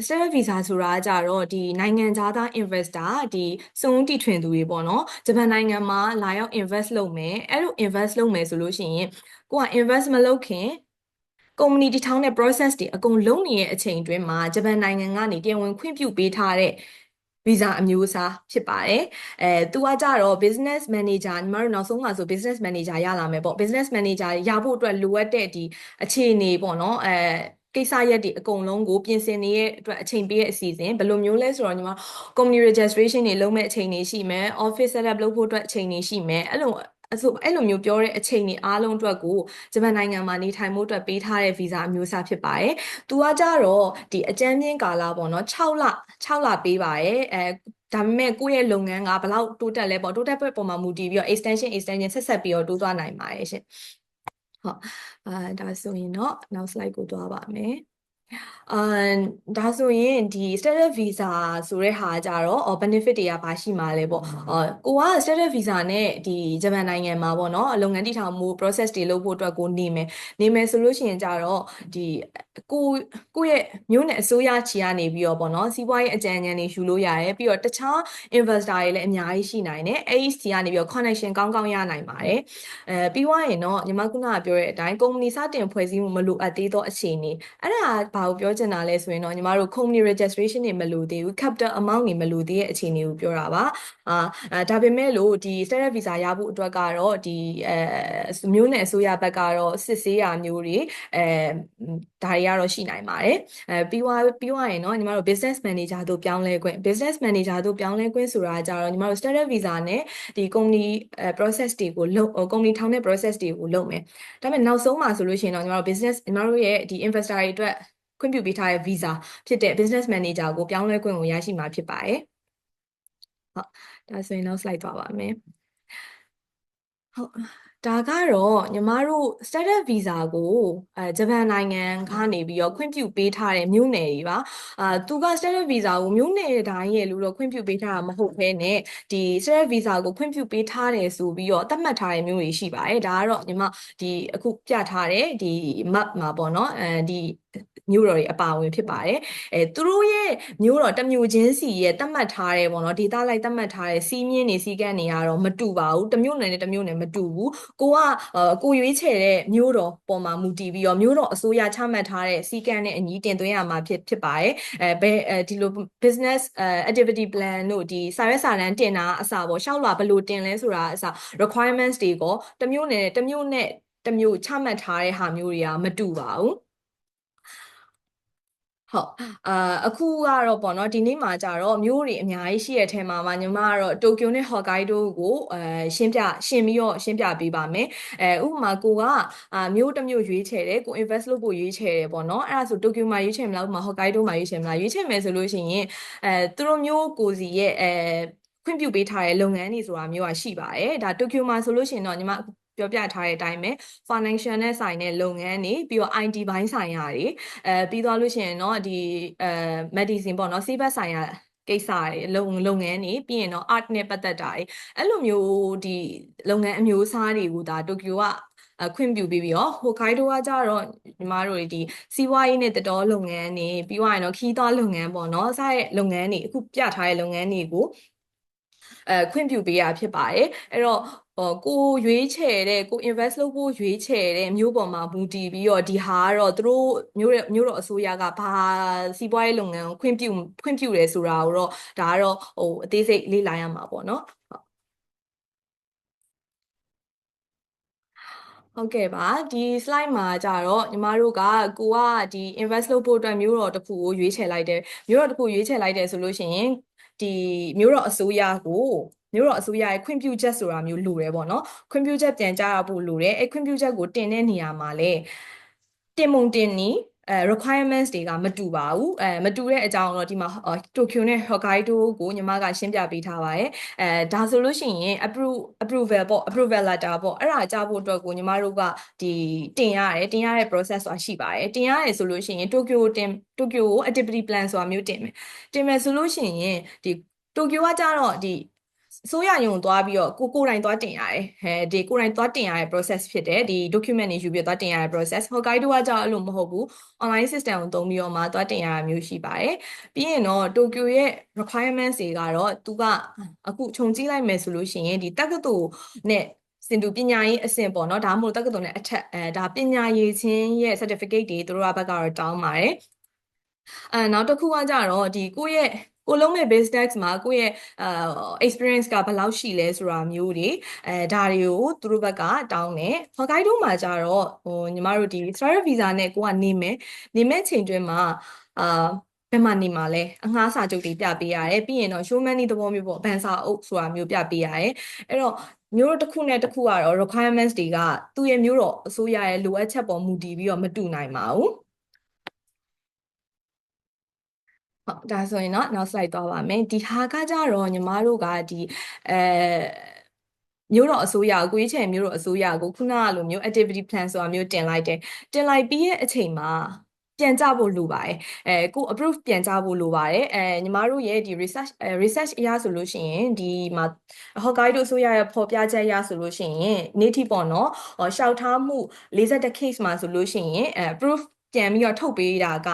student visa ဆိုတာကြတော့ဒီနိုင်ငံသား investor ဒီစုံတီထွင်သူတွေပေါ့နော်ဂျပန်နိုင်ငံမှာလာရောက် invest လုပ်မယ်အဲ့လို invest လုပ်မယ်ဆိုလို့ရှိရင်ကိုက invest မလုပ်ခင်ကုမ္ပဏီတည်ထောင်တဲ့ process တွေအကုန်လုံးနေရဲ့အချိန်အတွင်းမှာဂျပန်နိုင်ငံကနေတရားဝင်ခွင့်ပြုပေးထားတဲ့ visa အမျိုးအစားဖြစ်ပါတယ်သူကကြတော့ business manager ညီမတို့နောက်ဆုံးမှာဆို business manager ရလာမယ်ပေါ့ business manager ရဖို့အတွက်လိုအပ်တဲ့ဒီအခြေအနေပေါ့နော်ကိစ္စရပ်တွေအကုန်လုံးကိုပြင်ဆင်နေတဲ့အတွက်အချိန်ပေးရဲ့အစီအစဉ်ဘယ်လိုမျိုးလဲဆိုတော့ညီမ company registration တွေလုပ်မဲ့အချိန်တွေရှိမယ် office setup လုပ်ဖို့အတွက်အချိန်တွေရှိမယ်အဲ့လိုမျိုးပြောတဲ့အချိန်တွေအားလုံးအတွက်ကိုဂျပန်နိုင်ငံမှာနေထိုင်မှုအတွက်ပေးထားတဲ့ visa အမျိုးအစားဖြစ်ပါတယ်။သူကကြတော့ဒီအကြမ်းမြင့်ကာလပေါ့နော်6လပေးပါတယ်။ဒါပေမဲ့ကိုယ့်ရဲ့လုပ်ငန်းကဘယ်လောက်တိုးတက်လဲပေါ့တိုးတက်ပုံမှာမူတည်ပြီးတော့ extension ဆက်ပြီးတော့တိုးသွားနိုင်ပါတယ်ရှင်။ဟုတ်ဒါဆိုရင်တော့နောက် slide ကိုသွားပါမယ်။ဒါဆိုရင်ဒီ status visa ဆိုတဲ့ဟာကြတော့benefit တွေကဘာရှိမှာလဲပေါ့ကိုက status visa နဲ့ဒီဂျပန်နိုင်ငံမှာပေါ့နော်လုပ်ငန်းတည်ထောင်မှု process တွေလုပ်ဖို့အတွက်ကိုနေမယ်ဆိုလို့ရှိရင်ကြတော့ဒီကိုယ့်ရဲ့မြို့နယ်အစိုးရခြေကနေပြီးတော့ပေါ့နော်စီးပွားရေးအကြံဉာဏ်တွေယူလို့ရတယ်ပြီးတော့တခြား investor တွေလည်းအများကြီးရှိနိုင်တယ်အဲ့ဒီစီကနေပြီးတော့ connection ကောင်းကောင်းရနိုင်ပါတယ်ပြီးသွားရင်တော့ညီမခုနကပြောတဲ့အတိုင်းကုမ္ပဏီစတင်ဖွဲ့စည်းမှုမလိုအပ်သေးသောအခြေအနေအဲ့ဒါဘာကိုပြောချင်တာလဲဆိုရင်တော့ညီမတို့ company registration တွေမလိုသေးဘူး capital amount တွေမလိုသေးတဲ့အခြေအနေကိုပြောတာပါဒါပေမဲ့လို့ဒီ startup visa ရဖို့အတွက်ကတော့ဒီမျိုးနယ်အစိုးရဘက်ကတော့စစ်ဆေးရာမျိုးတွေဒါတွေကတော့ရှိနိုင်ပါတယ်ပြီးသွားရင်တော့ညီမတို့ business manager တို့ပြောင်းလဲခွင့် business manager တို့ပြောင်းလဲခွင့်ဆိုတာကြတော့ညီမတို့ startup visa နဲ့ဒီ company process တွေကိုcompany ထောင်တဲ့ process တွေကိုလုပ်မယ်ဒါပေမဲ့နောက်ဆုံးမှာဆိုလို့ရှိရင်တော့ညီမတို့ business ညီမတို့ရဲ့ဒီ investor တွေအတွက်ခွင့်ပြုပေးထားတဲ့ visa ဖြစ်တဲ့ business manager ကိုပြောင်းလဲခွင့်ကိုရရှိမှာဖြစ်ပါတယ်ဟုတ်ဒါဆိုရင်နောက် slide သွားပါမယ်ဟုတ်ဒါကတော့ညီမတို့ status visa ကိုဂျပန်နိုင်ငံကနေပြီးတော့ခွင့်ပြုပေးထားတဲ့မြို့နယ်တွေပါသူက status visa ကိုမြို့နယ်တိုင်းရဲ့လို့တော့ခွင့်ပြုပေးထားတာမဟုတ်ဘဲနဲ့ဒီ status visa ကိုခွင့်ပြုပေးထားတယ်ဆိုပြီးတော့သတ်မှတ်ထားတဲ့မြို့တွေရှိပါတယ်ဒါကတော့ညီမဒီအခုပြထားတဲ့ဒီ map မှာပေါ့နော်ဒီမြို့တော်တွေအပါအဝင်ဖြစ်ပါတယ်သူတို့ရဲ့မြို့တော်တစ်မြို့ချင်းစီရဲ့သတ်မှတ်ထားတဲ့ပေါ့နော်ဒေသလိုက်သတ်မှတ်ထားတဲ့စီးမြင့်နေစီကန်းတွေကတော့မတူပါဘူးတစ်မြို့နယ်နဲ့တစ်မြို့နယ်မတူဘူးကိုရွေးချယ်တဲ့မြို့တော်ပေါ်မှာမူတည်ပြီးတော့မြို့တော်အစိုးရချမှတ်ထားတဲ့စီကန်းနဲ့အညီတင်သွင်းရမှာဖြစ်ပါတယ်ဒီလို business activity plan တို့ဒီစာရွက်စာတမ်းတင်တာအစပေါ့ရှောက်လာဘယ်လိုတင်လဲဆိုတာအစ requirements တွေကိုတစ်မြို့နယ်တစ်မြို့ချမှတ်ထားတဲ့ဟာမျိုးတွေကမတူပါဘူးဟုတ်အခုကတော့ပေါ့နော်ဒီနေ့မှာကြတော့မြို့တွေအများကြီးရှိတဲ့အထက်မှာညီမကတော့တိုကျိုနဲ့ဟော့ကိုင်ဒိုကိုရှင်းပြပေးပါမယ်ဥပမာကိုကမြို့တစ်မြို့ရွေးချယ်တယ်ကို invest လုပ်ဖို့ရွေးချယ်တယ်ပေါ့နော်အဲ့ဒါဆိုတိုကျိုမှာရွေးချယ်မလားဥပမာဟော့ကိုင်ဒိုမှာရွေးချယ်မလားရွေးချယ်မယ်ဆိုလို့ရှိရင်သူတို့မျိုးကိုစီရဲ့ခွင့်ပြုပေးထားတဲ့လုပ်ငန်းတွေဆိုတာမျိုးရှိပါတယ်ဒါတိုကျိုမှာဆိုလို့ရှိရင်တော့ညီမပြောပြထားတဲ့အတိုင်းပဲ financial နဲ့ဆိုင်တဲ့လုပ်ငန်းတွေပြီးတော့ IT ဘိုင်းဆိုင်ရာတွေပြီးသွားလို့ရှိရင်တော့ဒီmedicine ပေါ့နော်ဆေးဘက်ဆိုင်ရာကိစ္စတွေလုပ်ငန်းတွေပြီးရင်တော့ art နဲ့ပတ်သက်တာတွေအဲ့လိုမျိုးဒီလုပ်ငန်းအမျိုးအစားတွေကိုဒါတိုကျိုကခွင့်ပြုပြီးတော့ဟိုကိုင်ဒိုကကြတော့ညီမတို့ဒီစီးပွားရေးနဲ့တတော်လုပ်ငန်းတွေပြီးသွားရင်တော့ခီးသွားလုပ်ငန်းပေါ့နော်စတဲ့လုပ်ငန်းတွေအခုပြထားတဲ့လုပ်ငန်းတွေကိုခွင့်ပြုပေးရဖြစ်ပါတယ်အဲ့တော့ကိုရွေးချယ်တဲ့ကို invest လုပ်ဖို့ရွေးချယ်တဲ့မျိုးပေါ်မှာမူတည်ပြီးတော့ဒီဟာကတော့သူတို့မျိုးတော်အစိုးရကဘာစီးပွားရေးလုပ်ငန်းကိုခွင့်ပြုတယ်ဆိုတာကိုတော့ဒါကတော့အသေးစိတ်လေ့လာရမှာပေါ့နော်ဟုတ်ကဲ့ပါဒီ slide မှာကြတော့ညီမတို့ကိုကဒီ invest လုပ်ဖို့အတွက်မျိုးတော်တစ်ခုကိုရွေးချယ်လိုက်တယ်မျိုးတော်တစ်ခုရွေးချယ်လိုက်တယ်ဆိုလို့ရှိရင်ဒီမျိုးတော်အစိုးရရဲ့ခွင့်ပြုချက်ဆိုတာမျိုးလိုတယ်ပေါ့နော်ခွင့်ပြုချက်ပြန်ကြားရဖို့လိုတယ်အဲ့ခွင့်ပြုချက်ကိုတင်တဲ့နေရာမှာလဲတင်မုံတင်နီ requirements တွေကမတူပါဘူးမတူတဲ့အကြောင်းတော့ဒီမှာတိုကျိုနဲ့ Hokkaido ကိုညီမကရှင်းပြပေးထားပါတယ်ဒါဆိုလို့ရှိရင် approval ပေါ့ approval letter ပေါ့အဲ့ဒါကြားဖို့အတွက်ကိုညီမတို့ကဒီတင်ရတဲ့ process ဆိုတာရှိပါတယ်တင်ရတယ်ဆိုလို့ရှိရင်တိုကျိုကို activity plan ဆိုတာမျိုးတင်မယ်ဆိုလို့ရှိရင်ဒီတိုကျိုကကြတော့ဒီဆိုရယုံသွားပြီးတော့ကိုယ်တိုင်သွားတင်ရတယ်ဒီကိုယ်တိုင်သွားတင်ရတဲ့ process ဖြစ်တယ်ဒီ document တွေယူပြီးသွားတင်ရတဲ့ process Hokkaido ကကြောက်အဲ့လိုမဟုတ်ဘူး online system ကိုသုံးပြီးတော့မှသွားတင်ရတာမျိုးရှိပါတယ်ပြီးရင်တော့ Tokyo ရဲ့ requirements တွေကတော့သူကအခုခြုံကြည့်လိုက်မယ်ဆိုလို့ရှိရင်ဒီတက္ကသိုလ်နဲ့စင်တူပညာရေးအဆင့်ပေါ့နော်ဒါမှမဟုတ်တက္ကသိုလ်နဲ့အထက်ဒါပညာရေးချင်းရဲ့ certificate တွေသူတို့ဘက်ကတော့တောင်းပါတယ်နောက်တစ်ခုကကြတော့ဒီကိုလုံးမဲ့ business မှာကိုယ့်ရဲ့experience ကဘယ်လောက်ရှိလဲဆိုတာမျိုးတွေဒါတွေကိုသူတို့ဘက်ကတောင်းတယ် Hokkaido မှာကြတော့ညီမတို့ဒီ student visa နဲ့ကိုကနေမဲ့ချိန်တွင်းမှာဘယ်မှာနေမှာလဲအငှားစာချုပ်တွေပြပေးရတယ်ပြီးရင်တော့ show money သဘောမျိုးပေါ့ဘန်စာအုပ်ဆိုတာမျိုးပြပေးရတယ်အဲ့တော့မျိုးတို့တစ်ခုနဲ့တစ်ခုကတော့ requirements တွေကသူ့ရဲ့မျိုးတော့အစိုးရရဲ့လိုအပ်ချက်ပေါ်မူတည်ပြီးတော့မတူနိုင်ပါဘူးဟုတ်ဒါဆိုရင်တော့နောက် slide သွားပါမယ်ဒီဟာကကြတော့ညီမတို့ကဒီမျိုးတော့အစိုးရကိုရွေးချယ်မျိုးတော့အစိုးရကိုခုနကလိုမျိုး activity plan ဆိုတာမျိုးတင်လိုက်ပြီးရဲ့အချိန်မှာပြန်ကြဖို့လိုပါတယ်ကို approve ပြန်ကြဖို့လိုပါတယ်ညီမတို့ရဲ့ဒီ research အရဆိုလို့ရှိရင်ဒီမှာ Hokkaido အစိုးရရဲ့ဖော်ပြချက်အရဆိုလို့ရှိရင်နေ့ထိပေါ့နော်ရှောက်ထားမှု40 case မှာဆိုလို့ရှိရင် approve ပြန်ပြီးတော့ထုတ်ပေးတာက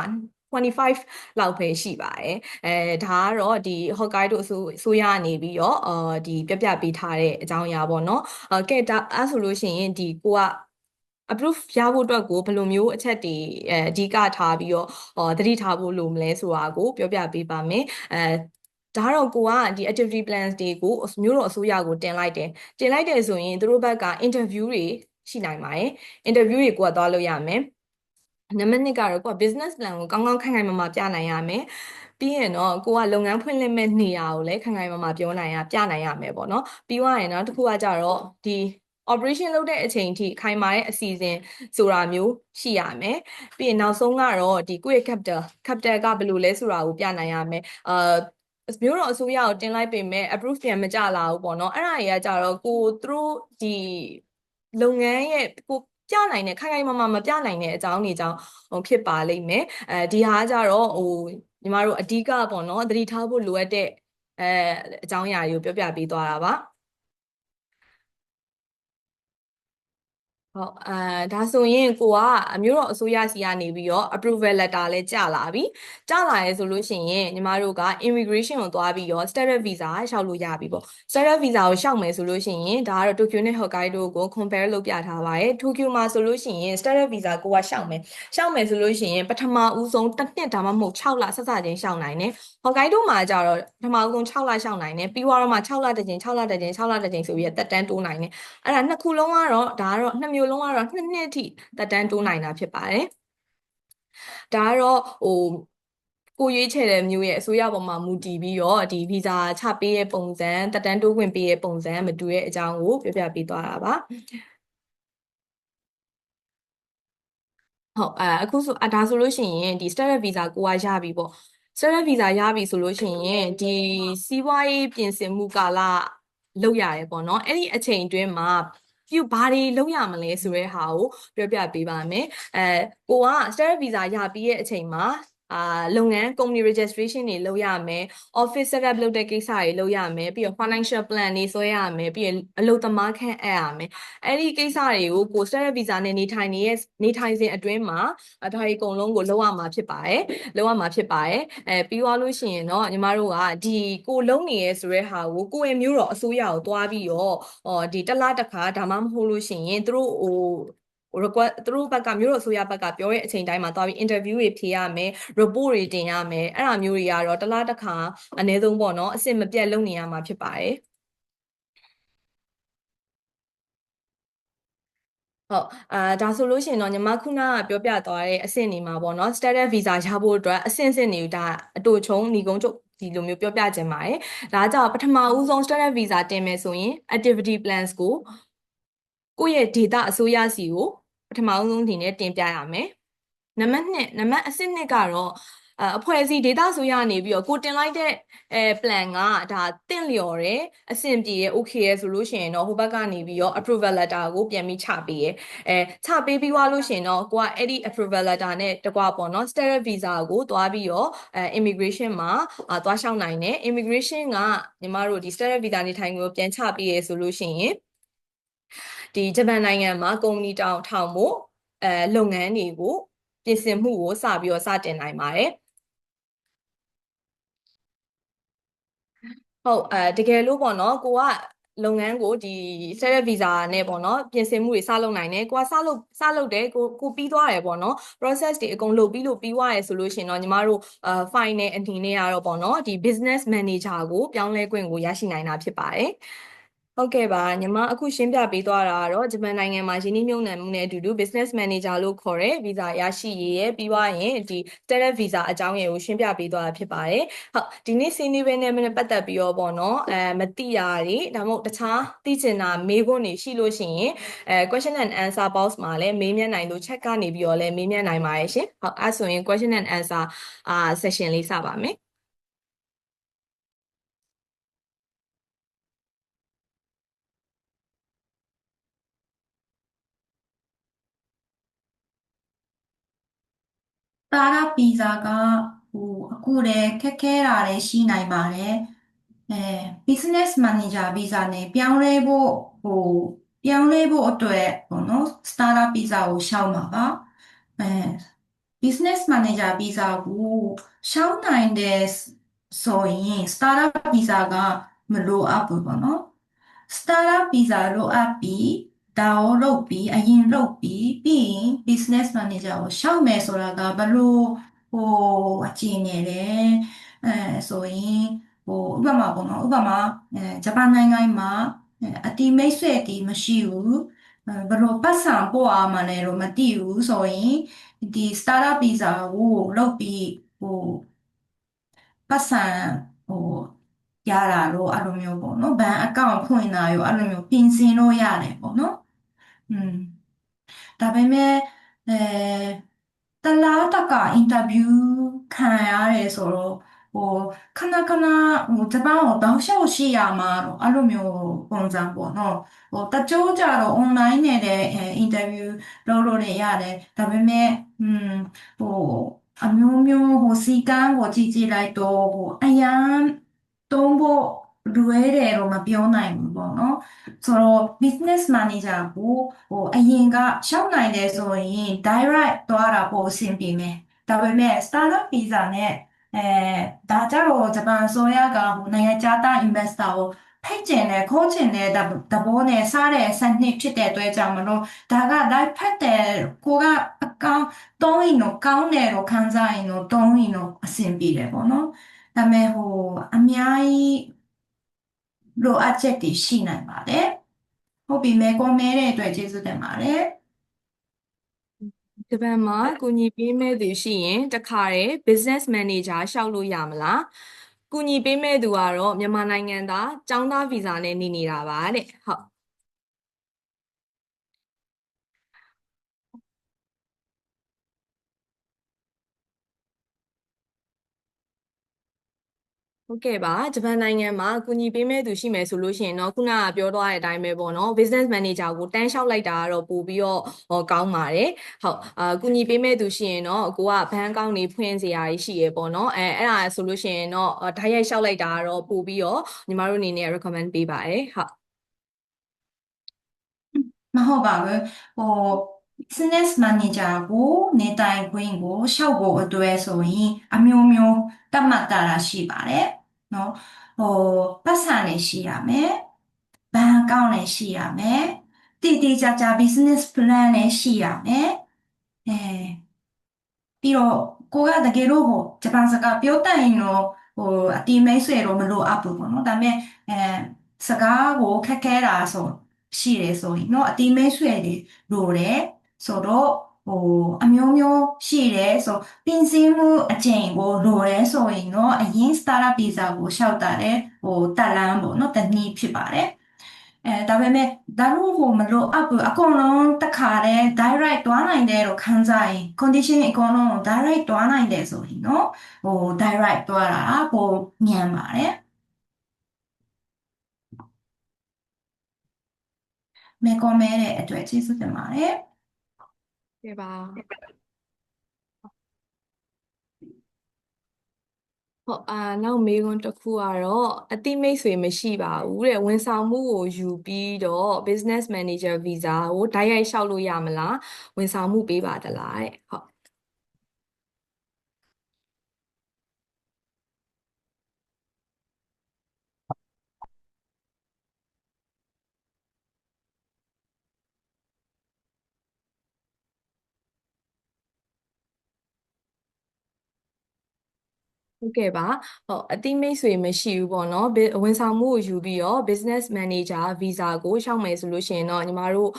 25လောက်ပဲရှိပါတယ်ဒါကတော့ဒီ Hokkaido အစိုးရကနေပြီးတော့ဒီပြပေးထားတဲ့အကြောင်းအရာပေါ့နော်ကဲဒါအဲ့ဆိုလို့ရှိရင်ဒီကိုက approve ရဖို့အတွက်ကိုဘယ်လိုမျိုးအချက်တွေအဓိကထားပြီးတော့သတိထားဖို့လိုမလဲဆိုတာကိုပြောပြပေးပါမယ်ဒါတော့ကိုကဒီ activity plans တွေကိုမျိုးတော်အစိုးရကိုတင်လိုက်တယ်ဆိုရင်သူတို့ဘက်က interview တွေရှိနိုင်ပါတယ် interview တွေကိုကသွားလို့ရမယ်နံပါတ်2ကတော့ကိုက business plan ကိုကောင်းကောင်းခိုင်ခိုင်မာမာပြနိုင်ရမယ်ပြီးရင်တော့ကိုကလုပ်ငန်းဖွင့်လှစ်မဲ့နေရာကိုလည်းခိုင်ခိုင်မာမာပြနိုင်ရမယ်ပေါ့နော်ပြီးသွားရင်တော့တစ်ခုကကြတော့ဒီ operation လုပ်တဲ့အချိန်အထိခိုင်မာတဲ့အစီအစဉ်ဆိုတာမျိုးရှိရမယ်ပြီးရင်နောက်ဆုံးကတော့ဒီကိုယ့်ရဲ့ capital ကဘယ်လိုလဲဆိုတာကိုပြနိုင်ရမယ်မျိုးတော့အစိုးရကိုတင်လိုက်ပေမဲ့ approve ပြန်မကြလာဘူးပေါ့နော်အဲ့ဒါတွေကကြတော့သူတို့ဒီလုပ်ငန်းရဲ့ကိုပြနိုင်တဲ့ခိုင်ခိုင်မာမာမပြနိုင်တဲ့အကြောင်းတွေကြောင့်ဖြစ်ပါလိမ့်မယ်ဒီဟာကြတော့ညီမတို့အဓိကပေါ့နော်သတိထားဖို့လိုအပ်တဲ့အကြောင်းအရာတွေကိုပြောပြပေးသွားတာပါဟုတ်ဒါဆိုရင်ကိုကအမျိုးတော်အစိုးရစီကနေပြီးတော့ approval letter လဲကြာလာပြီကြာလာရဲဆိုလို့ရှိရင်ညီမတို့က immigration ကိုသွားပြီးတော့ status visa ရှောက်လို့ရပြီပေါ့ status visa ကိုရှောက်မယ်ဆိုလို့ရှိရင်ဒါကတော့ Tokyo နဲ့ Hokkaido ကို compare လုပ်ပြထားပါတယ် Tokyo မှာဆိုလို့ရှိရင် status visa ကိုကရှောက်မယ်ဆိုလို့ရှိရင်ပထမဦးဆုံးတစ်နှစ်ဒါမှမဟုတ်6လဆက်ချင်းရှောက်နိုင်တယ် Hokkaido မှာကြတော့ပထမဦးဆုံး6လရှောက်နိုင်တယ်ပြီးတော့မှ6လတစ်ကြိမ်ဆိုပြီးသက်တမ်းတိုးနိုင်တယ်အဲ့ဒါနှစ်ခုလုံးကတော့ဒါကတော့နှစ်မျိုးလုံးကတော့2နှစ်အထိသက်တမ်းတိုးနိုင်တာဖြစ်ပါတယ်ဒါကတော့ကိုရွေးချယ်တဲ့မျိုးရဲ့အစိုးရပေါ်မှာမူတည်ပြီးတော့ဒီဗီဇာချပေးရဲ့ပုံစံသက်တမ်းတိုးခွင့်ပေးရဲ့ပုံစံမတူတဲ့အကြောင်းကိုပြောပြပေးသွားတာပါဟုတ်အခုဆိုဒါဆိုလို့ရှိရင်ဒီ student visa ကိုကရပြီပေါ့ student visa ရပြီဆိုလို့ရှိရင်ဒီစီးပွားရေးပြင်ဆင်မှုကာလလုပ်ရတယ်ပေါ့နော်အဲ့ဒီအချိန်အတွင်းမှာဘာတွေလုပ်ရမလဲဆိုတဲ့ဟာကိုပြောပြပေးပါမယ်ကိုက student visa ရပြီးရဲ့အချိန်မှာလုပ်ငန်း company registration တွေလုပ်ရမယ် office setup လုပ်တဲ့ကိစ္စတွေလုပ်ရမယ်ပြီးတော့ financial plan တွေဆွဲရမယ်ပြီးရင်အလုပ်သမားခန့်အပ်ရမယ်အဲ့ဒီကိစ္စတွေကိုကို student visa နဲ့နေထိုင်စဉ်အတွင်းမှာဒါတွေအကုန်လုံးကိုလုပ်ရမှာဖြစ်ပါတယ်ပြီးသွားလို့ရှိရင်တော့ညီမတို့ကဒီကိုလုံးနေရဲဆိုတဲ့ဟာကိုကိုယ့်ရဲ့မျိုးတော်အစိုးရကိုတွားပြီးတော့ဒီတစ်လတစ်ခါဒါမှမဟုတ်လို့ရှိရင်သူတို့request သူတို့ဘက်ကမျိုးတော်အစိုးရဘက်ကပြောတဲ့အချိန်တိုင်းမှာသွားပြီး interview တွေဖြေရမယ် report တွေတင်ရမယ်အဲ့ဒါမျိုးတွေကတော့တစ်လတစ်ခါအနည်းဆုံးပေါ့နော်အစစ်မပြတ်လုပ်နေရမှာဖြစ်ပါတယ်ဟုတ်ဒါဆိုလို့ရှိရင်တော့ညီမခုနကပြောပြသွားတဲ့အဆင့်နေမှာပေါ့နော် status visa ရဖို့အတွက်အဆင့်တွေကိုဒါအတူချုံညီကုန်းချုပ်ဒီလိုမျိုးပြောပြခြင်းပါတယ်ဒါကြောင့်ပထမဦးဆုံး status visa တင်မယ်ဆိုရင် activity plans ကိုယ့်ရဲ့ data အစိုးရစီကိုပထမဦးဆုံးဒီနဲ့တင်ပြရမယ် နံပါတ်2နံပါတ်အဆင့်2ကတော့အဖွဲ့အစည်း data ဆိုရနေပြီးတော့ကိုတင်လိုက်တဲ့plan ကဒါတင့်လျော်တယ်အဆင်ပြေတယ် okay ရယ်ဆိုလို့ရှိရင်တော့ဟိုဘက်ကနေပြီးတော့ approval letter ကိုပြန်ပြီးချပေးရယ်ချပေးပြီးသွားလို့ရှိရင်တော့ကိုကအဲ့ဒီ approval letter နဲ့တကွာပေါ့နော် student visa ကိုတွားပြီးတော့immigration မှာတွားလျှောက်နိုင်တယ် immigration ကညီမတို့ဒီ student visa နေထိုင်ကိုပြန်ချပေးရယ်ဆိုလို့ရှိရင်ဒီဂျပန်နိုင်ငံမှာကုမ္ပဏီထောင်ဖို့လုပ်ငန်းတွေကိုပြင်ဆင်မှုကိုစပြီးတော့စတင်နိုင်ပါတယ်ဟုတ်တကယ်လို့ပေါ့နော်ကိုကလုပ်ငန်းကိုဒီ student visa နဲ့ပေါ့နော်ပြင်ဆင်မှုတွေစလုပ်နိုင်တယ်ကိုကစလုပ်တယ်ကိုပြီးသွားတယ်ပေါ့နော် process တွေအကုန်လုပ်ပြီးသွားရယ်ဆိုလို့ရှိရင်တော့ညီမတို့final အနေနဲ့ကတော့ပေါ့နော်ဒီ business manager ကိုပြောင်းလဲခွင့်ကိုရရှိနိုင်တာဖြစ်ပါတယ်ဟုတ်ကဲ့ပါညီမအခုရှင်းပြပေးသွားတာကတော့ဂျပန်နိုင်ငံမှာယင်းနှိမ့်ညွှန်းနှံမှုနဲ့အတူတူ business manager လို့ခေါ်တဲ့ visa ရရှိရေးရဲ့ပြီးသွားရင်ဒီ student visa အကြောင်းအရာကိုရှင်းပြပေးသွားတာဖြစ်ပါတယ်ဟုတ်ဒီနေ့စီးနီးပဲနဲ့ပတ်သက်ပြီးတော့ပေါ့နော်မသိတာတွေဒါမှမဟုတ်တခြားသိချင်တာမေးခွန်းတွေရှိလို့ရှိရင်question and answer box မှာလည်းမေးမြန်းနိုင်လို့ chat ကနေပြီးတော့လည်းမေးမြန်းနိုင်ပါတယ်ရှင်ဟုတ်အဲ့ဆိုရင် question and answer session လေးစပါမယ်တာရာပီဇာကအခုတည်းခက်ခဲတာလည်းရှိနိုင်ပါတယ်အဲ business manager visa နဲ့ဟိုပြောင်းလဲဖို့အတွက်ပေါ့နော် startup visa ကိုရှောက်မှာပါအဲ business manager visa ကိုရှောက်နိုင်တယ်ဆိုရင် startup visa ကမလိုအပ်ဘူးပေါ့နော် startup visa လိုအပ်ပြီးဒါကိုလုပ်ပြီးအရင်လုပ်ပြီးရင် business manager ကိုရှောက်မယ်ဆိုတာကဘလို့ဟိုအခြေအနေလဲဆိုရင်ဥပမာပေါ့နော်ဥပမာဂျပန်နိုင်ငံမှာအတီမိတ်ဆွေတီမရှိဘူးဘလို့ပတ်စံပို့ရမှာလဲတော့မသိဘူးဆိုရင်ဒီ startup visa ကိုလုပ်ပြီးပတ်စံဟိုရတာတော့အဲ့လိုမျိုးပေါ့နော်ဘဏ်အကောင့်ဖွင့်တာရောအဲ့လိုမျိုးပြင်ဆင်လို့ရတယ်ပေါ့နော်อืมဒါပေမဲ့တလားတကအင်တာဗျူးခံရတယ်ဆိုတော့ဟိုခဏခဏဂျပန်ကိုတောင်းလျှောက်ရှိရမှာတော့အဲ့လိုမျိုးပုံစံပေါ့နော်တချို့ကြတော့ online နဲ့လည်းအင်တာဗျူးလုပ်လို့ရတယ်ဒါပေမဲ့ဟိုအမျိုးမျိုးစီကန်းကိုကြည့်လိုက်တော့အရန်သုံးဖို့လွယ်တယ်တော့မပြောနိုင်ဘူးပေါ့နော်ဆိုတော့ business manager ကိုအရင်ကရှောက်နိုင်တယ်ဆိုရင် direct သွားတာပိုအဆင်ပြေမယ်ဒါပေမဲ့ startup visa နဲ့ဒါကြတော့ဂျပန်အစိုးရကနိုင်ငံခြားသား investor ကိုဖိတ်ကျင်တယ်ခိုးကျင်တယ်သဘောနဲ့စားတဲ့စနစ်ဖြစ်တဲ့အတွက်ကြောင့်မလို့ဒါက live ဖက်တယ်ကိုကအကောင့်သုံးရင်တော့ကောင်းတယ်လို့ခံစားရင်တော့သုံးရင်တော့အဆင်ပြေတယ်ပေါ့နော်ဒါပေမဲ့အများကြီးလိုအပ်ချက်တွေရှိနိုင်ပါတယ်ဟုတ်ပြီမဲကွန်မဲတဲ့အတွက်ကျေးဇူးတင်ပါတယ်ဂျပန်မှာကူညီပေးမဲ့သူရှိရင်တခါတည်း business manager ရှောက်လို့ရမလားကူညီပေးမဲ့သူကတော့မြန်မာနိုင်ငံသားចောင်းသားဗီဇာနဲ့နေနေတာပါတဲ့ဟုတ်ဟုတ်ကဲ့ပါဂျပန်နိုင်ငံမှာကူညီပေးမဲ့သူရှိမယ်ဆိုလို့ရှိရင်တော့ခုနကပြောသွားတဲ့အတိုင်းပဲပေါ့နော် business manager ကိုတန်းလျှောက်လိုက်တာကတော့ပို့ပြီးတော့ကောင်းပါတယ်ဟုတ်ကူညီပေးမဲ့သူရှိရင်တော့ကိုကဘဏ်အကောင့်တွေဖွင့်စရာရှိရပေါ့နော်အဲ့ဒါဆိုလို့ရှိရင်တော့ဓာတ်ရိုက်လျှောက်လိုက်တာကတော့ပို့ပြီးတော့ညီမတို့အနေနဲ့ recommend ပေးပါတယ်ဟုတ် မဟုတ်ပါဘူးbusiness manager ကိုနေတိုင်ခွင့်ကိုရှောက်ဖို့အတွက်ဆိုရင်အမျိုးမျိုးတတ်မှတ်တာရှိပါတယ်နော်ပတ်စံနဲ့ရှိရမယ်ဘဏ်အကောင့်နဲ့ရှိရမယ်တည်တည်ကြကြ business plan နဲ့ရှိရမယ်အဲပြီးတော့ကိုကတကယ်လို့ဂျပန်စကားပြောတတ်ရင်တော့အတီးမိတ်ဆွေတော့မလိုအပ်ဘူးပေါ့နော်ဒါပေမဲ့စကားကိုခက်ခဲတာရှိတယ်ဆိုရင်တော့အတီးမိတ်ဆွေတွေလိုတယ်ဆိုတော့အမျိုးမျိုးရှိတယ်ဆိုပြင်ဆင်မှုအချိန်ကိုလိုတယ်ဆိုရင်တော့အရင် startup visa ကိုလျှောက်တာတဲ့တက်လမ်းပေါ့နော်တနည်းဖြစ်ပါတယ် ဒါပေမဲ့ဒါလို့မလို့အပ်ဘူးအကုန်လုံးတစ်ခါတည်း direct သွားနိုင်တယ်လို့ခံစားရင် condition အကုန်လုံး direct သွားနိုင်တယ်ဆိုရင်နော်direct သွားတာပိုမြန်ပါတယ်မေကွန်မဲတဲ့အတွက်ကျေးဇူးတင်ပါတယ် ကဲပါဟုတ်နောက်မေးခွန်းတစ်ခုကတော့အတိမိတ်ဆွေမရှိပါဘူးတဲ့ဝန်ဆောင်မှုကိုယူပြီးတော့ business manager visa ကိုတိုက်ရိုက်လျှောက်လို့ရမလားဝန်ဆောင်မှုပေးပါသလားတဲ့ဟုတ်ဟုတ်ကဲ့ပါဟုတ်အတိမိတ်ဆွေမရှိဘူးပေါ့နော်ဝန်ဆောင်မှုကိုယူပြီးတော့ business manager visa ကိုလျှောက်မယ်ဆိုလို့ရှိရင်တော့ညီမတို့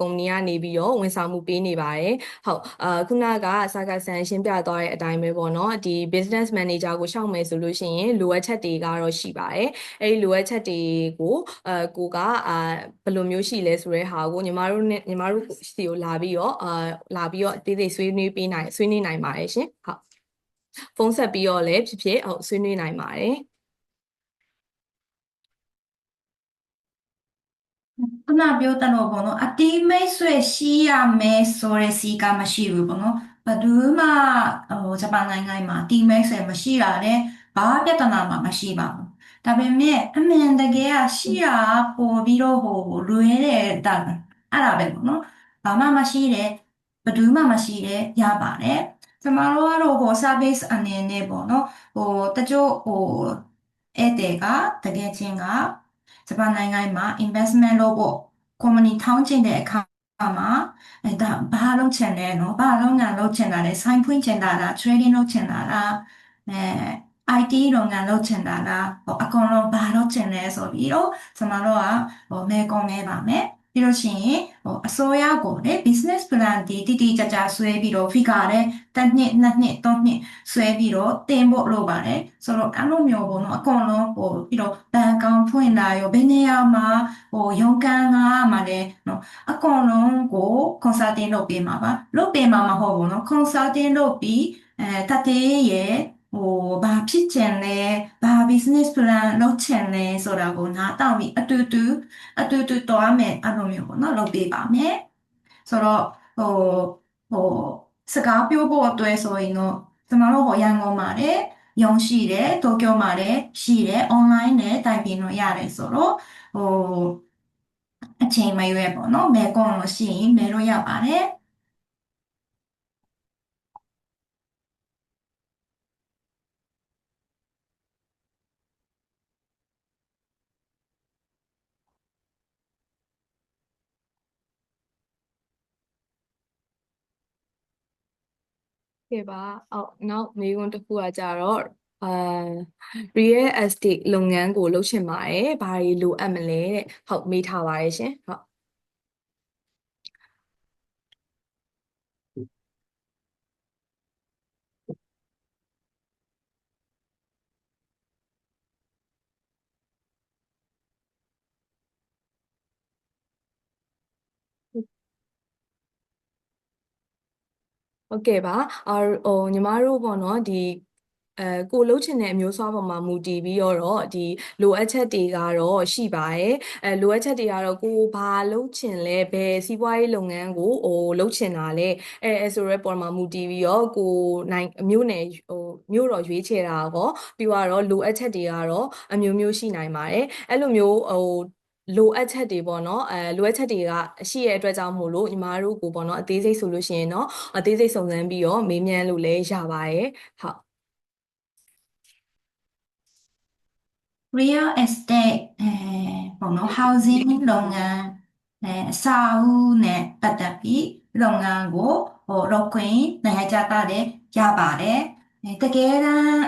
ကုမ္ပဏီကနေပြီးတော့ဝန်ဆောင်မှုပေးနေပါတယ်ဟုတ်ခုနကစာကဆန်ရှင်းပြသွားတဲ့အတိုင်းပဲပေါ့နော်ဒီ business manager ကိုလျှောက်မယ်ဆိုလို့ရှိရင်လိုအပ်ချက်တွေကတော့ရှိပါတယ်အဲဒီလိုအပ်ချက်တွေကိုကိုကဘယ်လိုမျိုးရှိလဲဆိုတဲ့ဟာကိုညီမတို့စီကိုလာပြီးတော့အသေးသေးဆွေးနွေးနိုင်ပါတယ်ရှင်ဟုတ်ဖုန်းဆက်ပြီးတော့လည်းဖြစ်ဖြစ်ဟုတ်ဆွေးနွေးနိုင်ပါတယ်ခုနပြောတဲ့လို့ပေါ့နော်အတိမိတ်ဆွေရှိရမယ်ဆိုတဲ့စီကမရှိဘူးပေါ့နော်ဘယ်သူမှဂျပန်နိုင်ငံမှာအတိမိတ်ဆွေမရှိတာလေဘာပြဿနာမှမရှိပါဘူးဒါပေမဲ့အမှန်တကယ်ရှိတာပို့ပြီးတော့လွယ်တဲ့အဲ့ဒါပဲပေါ့နော်ဘာမှမရှိတဲ့ဘယ်သူမှမရှိတဲ့ရပါတယ်ကျမတို့ကတော့service အနေနဲ့ပေါ့နော်တချို့ဧည့်သည်ကတကယ်ချင်းကဂျပန်နိုင်ငံမှာ investment လုပ်ဖို့ company ထောင်းကျင်တဲ့အခါမှာဒါဘာလုပ်ချင်လဲနော်ဘာလုပ်ငန်းလုပ်ချင်တာလဲဆိုင်ဖွင့်ချင်တာလား trading လုပ်ချင်တာလားအဲ IT လုပ်ငန်းလုပ်ချင်တာလားအကုန်လုံးဘာလုပ်ချင်လဲဆိုပြီးတော့ကျွန်တော်တို့ကမဲကောင်းမဲပါမယ်ပြီးလို့ရှိရင်အစိုးရကိုလေ business plan ဒီတိတိကျကျဆွဲပြီးတော့ figure တဲ့တစ်နှစ်နှစ်နှစ်သုံးနှစ်ဆွဲပြီးတော့တင်ဖို့လိုပါတယ်ဆိုတော့အဲ့လိုမျိုးပေါ့နော်အကုန်လုံးပြီးတော့ဘဏ်ကောင်ဖွင့်တာရောဘယ်နေရာမှာရုံးခန်းကမှလည်းနော်အကုန်လုံးကို consulting လုပ်ပေးမှာပါလုပ်ပေးမှာမဟုတ်ဘူးနော် consulting လုပ်ပြီးတတိယရဲ့ဘာဖြစ်ချင်လဲဘာ business plan လုပ်ချင်လဲဆိုတာကိုနားတောင်ပြီးအတူတူသွားမယ်အဲ့လိုမျိုးပေါ့နော်လုပ်ပေးပါမယ်ဆိုတော့ဟိုဟိုစကားပြောဖို့အတွက်ဆိုရင်တော့ကျမတို့ရန်ကုန်မှာလည်းရုံးရှိတယ်東京မှာလည်းရှိတယ် online နဲ့တိုင်ပင်လို့ရတယ်ဆိုတော့ဟိုအချိန်မရွေးပေါ့နော်မဲကုန်လို့ရှိရင်မဲလို့ရပါတယ်ကဲပါအော်နောက်မေးခွန်းတစ်ခုကကြတော့အာ real estate လုပ်ငန်းကိုလုပ်ချင်ပါတယ်ဘာတွေလိုအပ်မလဲတဲ့ဟုတ်မေးထားပါတယ်ရှင်ဟုတ်ဟုတ်ကဲ့ပါညီမတို့ပေါ့နော်ဒီကိုလှုပ်ချင်တဲ့အမျိုးအစားပေါ်မှာမူတည်ပြီးတော့ဒီလိုအပ်ချက်တွေကတော့ရှိပါတယ်လိုအပ်ချက်တွေကတော့ကိုဘာလှုပ်ချင်လဲဘယ်စီးပွားရေးလုပ်ငန်းကိုလှုပ်ချင်တာလဲဆိုရဲပေါ်မှာမူတည်ပြီးတော့ကိုနိုင်မြို့နယ်မြို့တော်ရွေးချယ်တာကောပြီးတော့လိုအပ်ချက်တွေကတော့အမျိုးမျိုးရှိနိုင်ပါတယ်အဲ့လိုမျိုးလိုအပ်ချက်တွေပေါ့နော်လိုအပ်ချက်တွေကရှိရဲ့အတွက်ကြောင့်မို့လို့ညီမတို့ကိုပေါ့နော်အသေးစိတ်ဆိုလို့ရှိရင်တော့အသေးစိတ်စုံစမ်းပြီးတော့မေးမြန်းလို့လည်းရပါတယ်ဟုတ် real estate ပေါ့နော် housing လုပ်ငန်းအဆောက်အဦနဲ့ပတ်သက်ပြီးလုပ်ငန်းကိုလုပ်ခွင့်နိုင်ငံခြားသားတွေရပါတယ်တကယ်တမ်း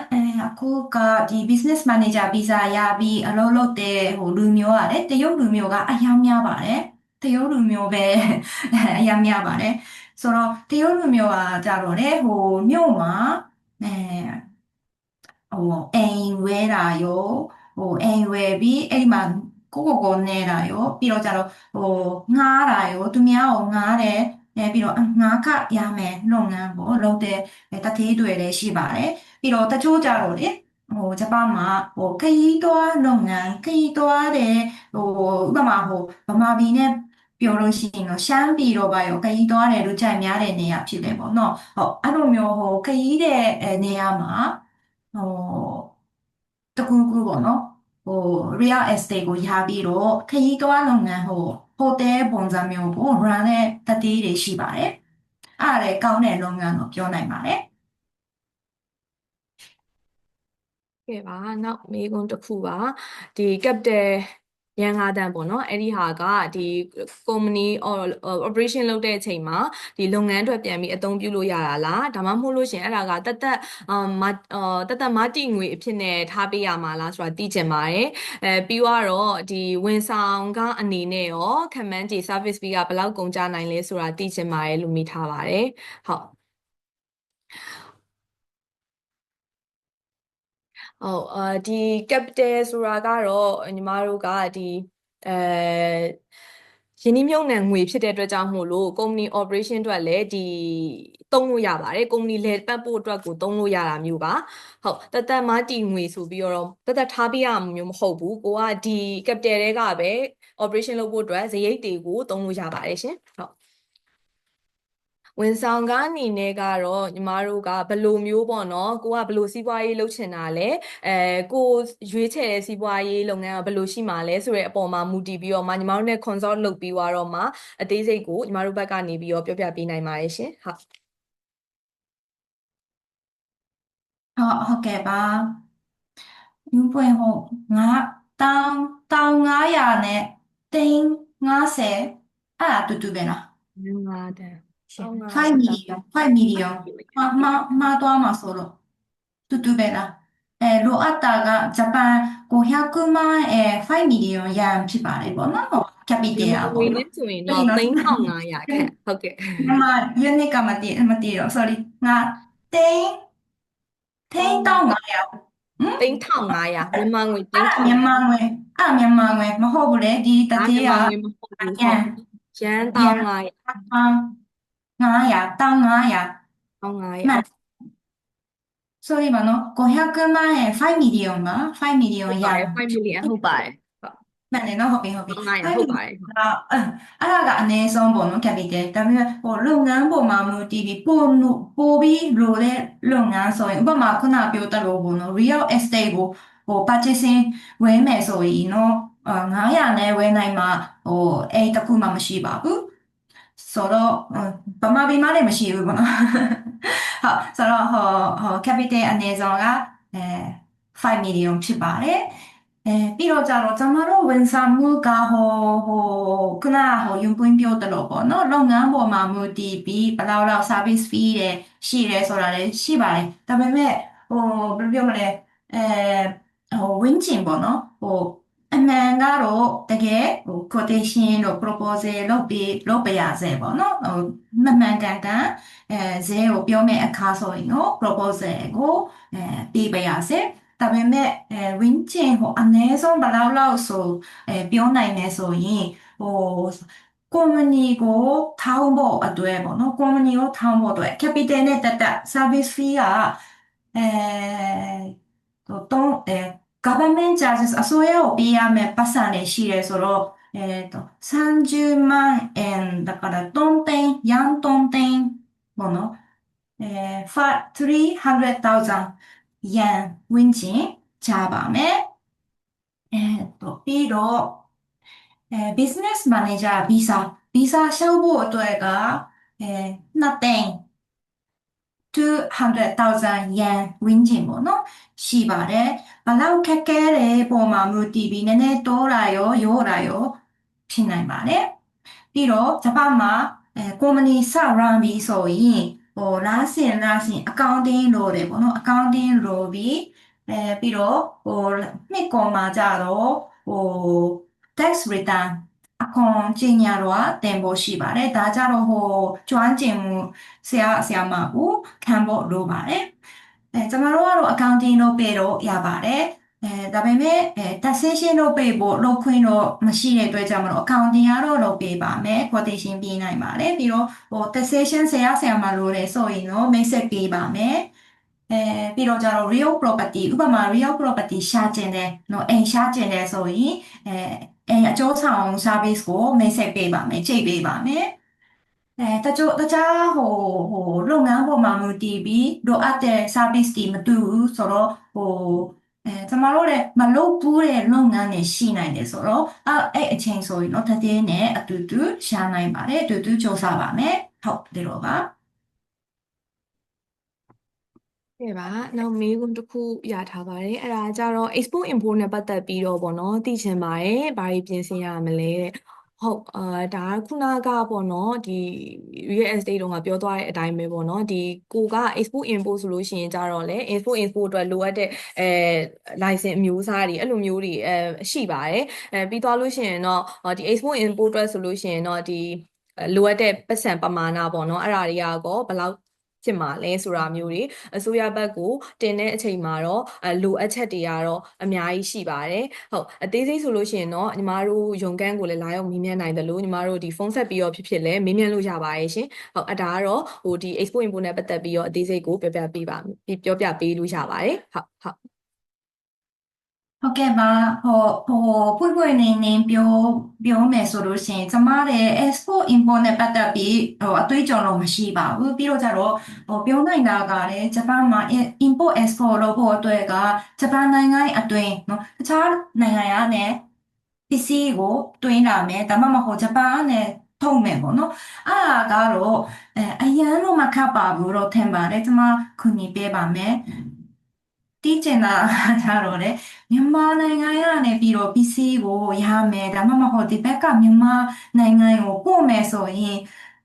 အခုကဒီ business manager visa ရပြီးအလုပ်လုပ်တဲ့လူမျိုးကလေတရုတ်လူမျိုးကအများများပါတယ်တရုတ်လူမျိုးပဲအများများပါတယ်ဆိုတော့တရုတ်လူမျိုးကကြတော့လေမြို့မှာအဲအိမ်ဝဲတာရောအိမ်ဝဲပြီးအဲ့ဒီမှာ ကိုနေတာရောပြီးတော့ကြတော့ငှားတာရောသူများကိုငှားတယ်ပြီးတော့ငှားခရမယ်လုပ်ငန်းပေါ့လုပ်တဲ့တထေးတွေလည်းရှိပါတယ်ပြီးတော့တချို့ကြတော့လေဂျပန်မှာခရီးသွားလုပ်ငန်းခရီးသွားတဲ့ဥပမာဗမာပြည်နဲ့ပြောလို့ရှိရင်တော့ရှမ်းပြည်တော့ပါရောခရီးသွားတယ်လို့ကြိုက်များတဲ့နေရာဖြစ်တယ်ပေါ့နော်ဟုတ်အဲ့လိုမျိုးခရီးတဲ့နေရာမှာဟိုတခုခုပေါ့နော်real estate ကိုရပြီးတော့ခရီးသွားလုပ်ငန်းဟိုတယ်ပုံစံမျိုးကို run တဲ့တတိတွေရှိပါတယ်အဲ့ဒါလည်းကောင်းတဲ့လုပ်ငန်းလို့ပြောနိုင်ပါတယ်ကဲပါနောက်မေးခွန်းတစ်ခုပါဒီ capital ရန်ငါးတန်းပေါ့နော်အဲ့ဒီဟာကဒီ company operation လုပ်တဲ့အချိန်မှာဒီလုပ်ငန်းအတွက်ပြန်ပြီးအသုံးပြုလို့ရတာလားဒါမှမဟုတ်လို့ရှင်အဲ့ဒါကတသက်မတီငွေအဖြစ်နဲ့ထားပေးရမှာလားဆိုတာသိချင်ပါတယ်ပြီးတော့ဒီဝန်ဆောင်ကအနေနဲ့ရောခံမှန်းခြေ service fee ကဘယ်လောက်ကုန်ကျနိုင်လဲဆိုတာသိချင်ပါတယ်လို့မိထားပါတယ်ဟုတ်ဟုတ်ဒီ capital ဆိုတာကတော့ညီမတို့ကဒီယင်းနှိမ့်မြုပ်နှံငွေဖြစ်တဲ့အတွက်ကြောင့်မို့လို့ company operation အတွက်လည်းဒီသုံးလို့ရပါတယ် company လည်ပတ်ဖို့အတွက်ကိုသုံးလို့ရတာမျိုးပါဟုတ်တသက်မတည်ငွေဆိုပြီးတော့တသက်ထားပေးရမှာမျိုးမဟုတ်ဘူးကိုကဒီ capital တွေကပဲ operation လုပ်ဖို့အတွက်ဇရိတ်တွေကိုသုံးလို့ရပါတယ်ရှင်ဟုတ်ဝန်ဆောင်ကားအနေနဲ့ကတော့ညီမတို့ကဘယ်လိုမျိုးပေါ့နော်ကိုကဘယ်လိုစီးပွားရေးလုပ်ချင်တာလဲကိုရွေးချယ်တဲ့စီးပွားရေးလုပ်ငန်းကဘယ်လိုရှိမှာလဲဆိုတဲ့အပေါ်မှာမူတည်ပြီးတော့မှညီမတို့နဲ့ consult လုပ်ပြီးတော့မှအသေးစိတ်ကိုညီမတို့ဘက်ကနေပြီးတော့ပြောပြပေးနိုင်ပါတယ်ရှင်ဟုတ်ဟုတ်ကဲ့ပါယူပွင့်ငါ1900နဲ့350အဲ့ဒါတူတူပဲနော်ငါးတန်း5 million 5 million မှားသွားမှာဆိုတော့တူတူပဲလားလိုအပ်တာကဂျပန်500万5 million ယန်ဖြစ်ပါတယ်ပေါ့နော်ကပီတယ်မြန်မာငွေပေါ့နော်နဲ့ဆိုရင်တော့3500ခန့်ဟုတ်ကဲ့မြန်မာ unit ကမတည်တော့ sorry ငါသိန်း15003500မြန်မာငွေအဲ့ဒါမြန်မာငွေမဟုတ်ဘူးလေဒီတတိယမြန်မာငွေမဟုတ်ဘူးဟုတ်ရန်ယန်1500 900မှန် 1500 sorry ပါနော်500万5 million ပါ5 million ဟုတ်ယန်ပါတယ်5 million ဟုတ်ပါတယ်ဟုတ်မှန်တယ်နော်ဟုတ်ပြီ1500ဟုတ်ပါတယ်ဟုတ်အဲ့ဒါကအနည်းဆုံးပေါ့နော် capital ဒါပေမဲ့လုပ်ငန်းပေါ်မှာမူတည်ပြီးပိုပြီးလိုတဲ့လုပ်ငန်းဆိုရင်ဥပမာခုနပြောတလို့ပေါ့နော် real estate ကိုpurchasing ဝယ်မယ်ဆိုရင်နော်900နဲ့ဝယ်နိုင်မှာအဲ့တခုမှမရှိပါဘူးဆိုတော့ဗမာပြည်မှာလည်းမရှိဘူးပေါ့နော်ဟုတ်ဆိုတော့capital အနည်းဆုံးက5 million ဖြစ်ပါတယ်ပြီးတော့ကြတော့ကျွန်တော်တို့ဝန်ဆောင်မှုကခုနယုံပွင့်ပြောတလို့ပေါ့နော်လုပ်ငန်းပေါ်မှာမူတည်ပြီးဘယ်လောက် service fee တွေရှိတယ်ဆိုတာလည်းရှိပါတယ်ဒါပေမဲ့ဘယ်လိုပြောမလဲဝင်းကျင်ပေါ့နော်အမှန်ကတော့တကယ်quotation တို့ proposal လုပ်ပြရစေပေါ့နော်မှန်ကန်ဈေးကိုပြောမယ့်အခါဆိုရင်တော့ proposal ကိုပေးပြရစေဒါပေမဲ့ဝင်းကျင်အနည်းဆုံးဘယ်လောက်ဆိုပြောနိုင်လဲဆိုရင်ကုမ္ပဏီကိုထောင်းဖို့အတွက်ပေါ့နော်ကုမ္ပဏီကိုထောင်းဖို့အတွက် capital နဲ့တက် service fee ကgovernment charges အစိုးရကိုပေးရမယ်ပတ်စံတွေရှိတယ်ဆိုတော့30万円だから3点4点ပေါ့နော်300,000 yen ဝန်းကျင်ချပါမယ်ပြီးတော့business manager visa လျှောက်ဖို့အတွက်က2သိန်း200,000 yen ဝန်းကျင်ပေါ့နော်ရှိပါတယ်ဘလောက်ခက်ခဲတဲ့ပုံမှာမူတည်ပြီးနည်းနည်းတိုးတာရောရိုးတာရောဖြစ်နိုင်ပါတယ်ပြီးတော့ဂျပန်မှာကုမ္ပဏီစ run ပြီးဆိုရင်လာဆင် accounting လိုတယ်ပေါ့နော် accounting လိုပြီးပြီးတော့နှစ်ကောမှာကြတော့tax return အခွန်ကြေညာတော့တင်ဖို့ရှိပါတယ်ဒါကြတော့ကျွမ်းကျင်မှုဆရာမကိုခံဖို့လိုပါတယ်ကျမတို့ကတော့ accounting လုပ်ပေးတော့ရပါတယ် ဒါပေမဲ့taxation လုပ်ပေးဖို့လုပ်ခွင့်တော့မရှိတဲ့အတွက်ကြောင့်မလို့ accounting ကတော့လုပ်ပေးပါမယ် quotation ပေးနိုင်ပါတယ်ပြီးတော့taxation ဆရာမလို့လဲဆိုရင်တော့မိတ်ဆက်ပေးပါမယ်ပြီးတော့ကျတော့ real property ဥပမာ real property ရှာကျင်တယ်နော်အိမ်ရှာကျင်တယ်ဆိုရင်အိမ်အကျိုးဆောင် service ကိုမိတ်ဆက်ပေးပါမယ်ချိန်ပေးပါမယ်တခြားလုပ်ငန်းပေါ်မှာမူတည်ပြီးလိုအပ်တဲ့ service တွေမတူဘူးဆိုတော့ကျမတို့လည်းမလုပ်ဘူးတဲ့လုပ်ငန်းတွေရှိနိုင်တယ်ဆိုတော့အဲ့အချိန်ဆိုရင်တော့တည်င်းနဲ့အတူတူရှာနိုင်ပါတယ်အတူတူစူးစမ်းပါမယ်ဟုတ်ဒီလိုပါကဲပါနောက်မေးခွန်းတစ်ခုရထားပါတယ်အဲ့ဒါကြတော့ export import နဲ့ပတ်သက်ပြီးတော့ပေါ့နော်သိချင်ပါတယ်ဘာတွေပြင်ဆင်ရမလဲတဲ့ဟုတ်ဒါကခုနကပေါ့နော်ဒီ real estate တုန်းကပြောသွားတဲ့အတိုင်းပဲပေါ့နော်ဒီကိုက export import ဆိုလို့ရှိရင်ကြတော့လေ export import အတွက်လိုအပ်တဲ့license အမျိုးအစားတွေအဲ့လိုမျိုးတွေရှိပါတယ်ပြီးသွားလို့ရှိရင်တော့ဒီ export import အတွက်ဆိုလို့ရှိရင်တော့ဒီလိုအပ်တဲ့ပတ်စံပမာဏပေါ့နော်အဲ့ဒါတွေကကောဘယ်လောက်ဖြစ်မှာလဲဆိုတာမျိုးတွေအစိုးရဘက်ကိုတင်တဲ့အချိန်မှာတော့လိုအပ်ချက်တွေကတော့အများကြီးရှိပါတယ်ဟုတ်အသေးစိတ်ဆိုလို့ရှိရင်တော့ညီမတို့ရုံကန်းကိုလည်းလာရောက်မေးမြန်းနိုင်တယ်လို့ညီမတို့ဒီဖုန်းဆက်ပြီးတော့ဖြစ်လဲမေးမြန်းလို့ရပါတယ်ရှင်ဟုတ်ဒါကတော့ဒီ export import နဲ့ပတ်သက်ပြီးတော့အသေးစိတ်ကိုပြောပြပေးလို့ရပါတယ်ဟုတ်ဟုတ်ကဲ့ပါပွင့်ပွင့်နေပြောမယ်ဆိုလို့ရှိရင်ကျမတဲ့ export import နဲ့ပတ်သက်ပြီးအတွေးအကြုံတော့မရှိပါဘူးပြီးတော့ကျတော့ပြောနိုင်တာကလည်းဂျပန်မှာ import export လုပ်ဖို့အတွက်ကဂျပန်နိုင်ငံရဲ့အတွင်းเนาะတခြားနိုင်ငံရနဲ့ပစ္စည်းကိုတွင်းလာမယ်ဒါမှမဟုတ်ဂျပန်နဲ့ထုတ်မယ်ပေါ့နော်အဲ့ဒါကတော့အရန်တော့မခတ်ပါဘူးတော့ထင်ပါတယ်ကျမခုနေပေးပါမယ်တီးကျင်တာကြတော့လေမြန်မာနိုင်ငံကနေပြီးတော့ပစ္စည်းကိုရမယ်ဒါမှမဟုတ်ဒီဘက်ကမြန်မာနိုင်ငံကိုပို့မယ်ဆိုရင်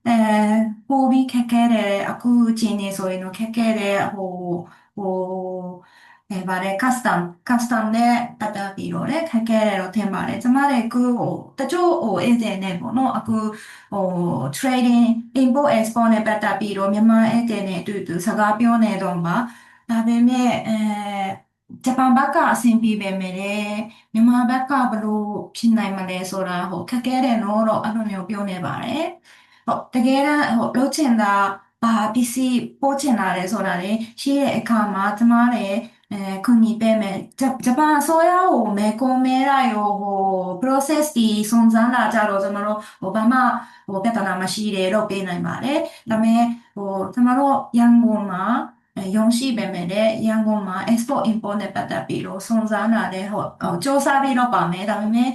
အဲပို့ပြီးခက်ခဲတယ်အခုအချိန်နေဆိုရင်တော့ခက်ခဲတယ်ဟိုဗါတဲ့ custom နဲ့ပတ်သက်ပြီးတော့လေခက်ခဲတယ်တော့ထင်ပါတယ်ကျမတို့ကတချို့agent နဲ့ပေါ့နော်အခုtrading import export နဲ့ပတ်သက်ပြီးတော့မြန်မာ agent နဲ့အတူတူစကားပြောနေတော့မှာဒါပေမဲ့ဂျပန်ဘက်ကအဆင်ပြေပေမဲ့လည်းမြန်မာဘက်ကဘလို့ဖြစ်နိုင်မလဲဆိုတာခက်ခဲတယ်နော်တော့အဲ့လိုမျိုးပြောနေပါတယ်ဟုတ်တကယ်တမ်းလုပ်ချင်တာဘာပစ္စည်းပို့ချင်တာလဲဆိုတာလေရှိတဲ့အခါမှာကျမလည်းခုန်ကြီးပဲမယ်ဂျပန်အစိုးရကိုမဲကိုမဲရရောprocess ဒီစုံစမ်းလာကြတော့ကျွန်တော်တို့ဘာမှပြဿနာမရှိတယ်တော့ပေးနိုင်ပါတယ်ဒါပေမဲ့ကျွန်တော်တို့ရန်ကုန်မှာရုံးရှိပေမဲ့လည်းရန်ကုန်မှာ export import နဲ့ပတ်သက်ပြီးတော့စုံစမ်းတာလည်းစ조사ပြီးတော့ပါမယ်ဒါပေမဲ့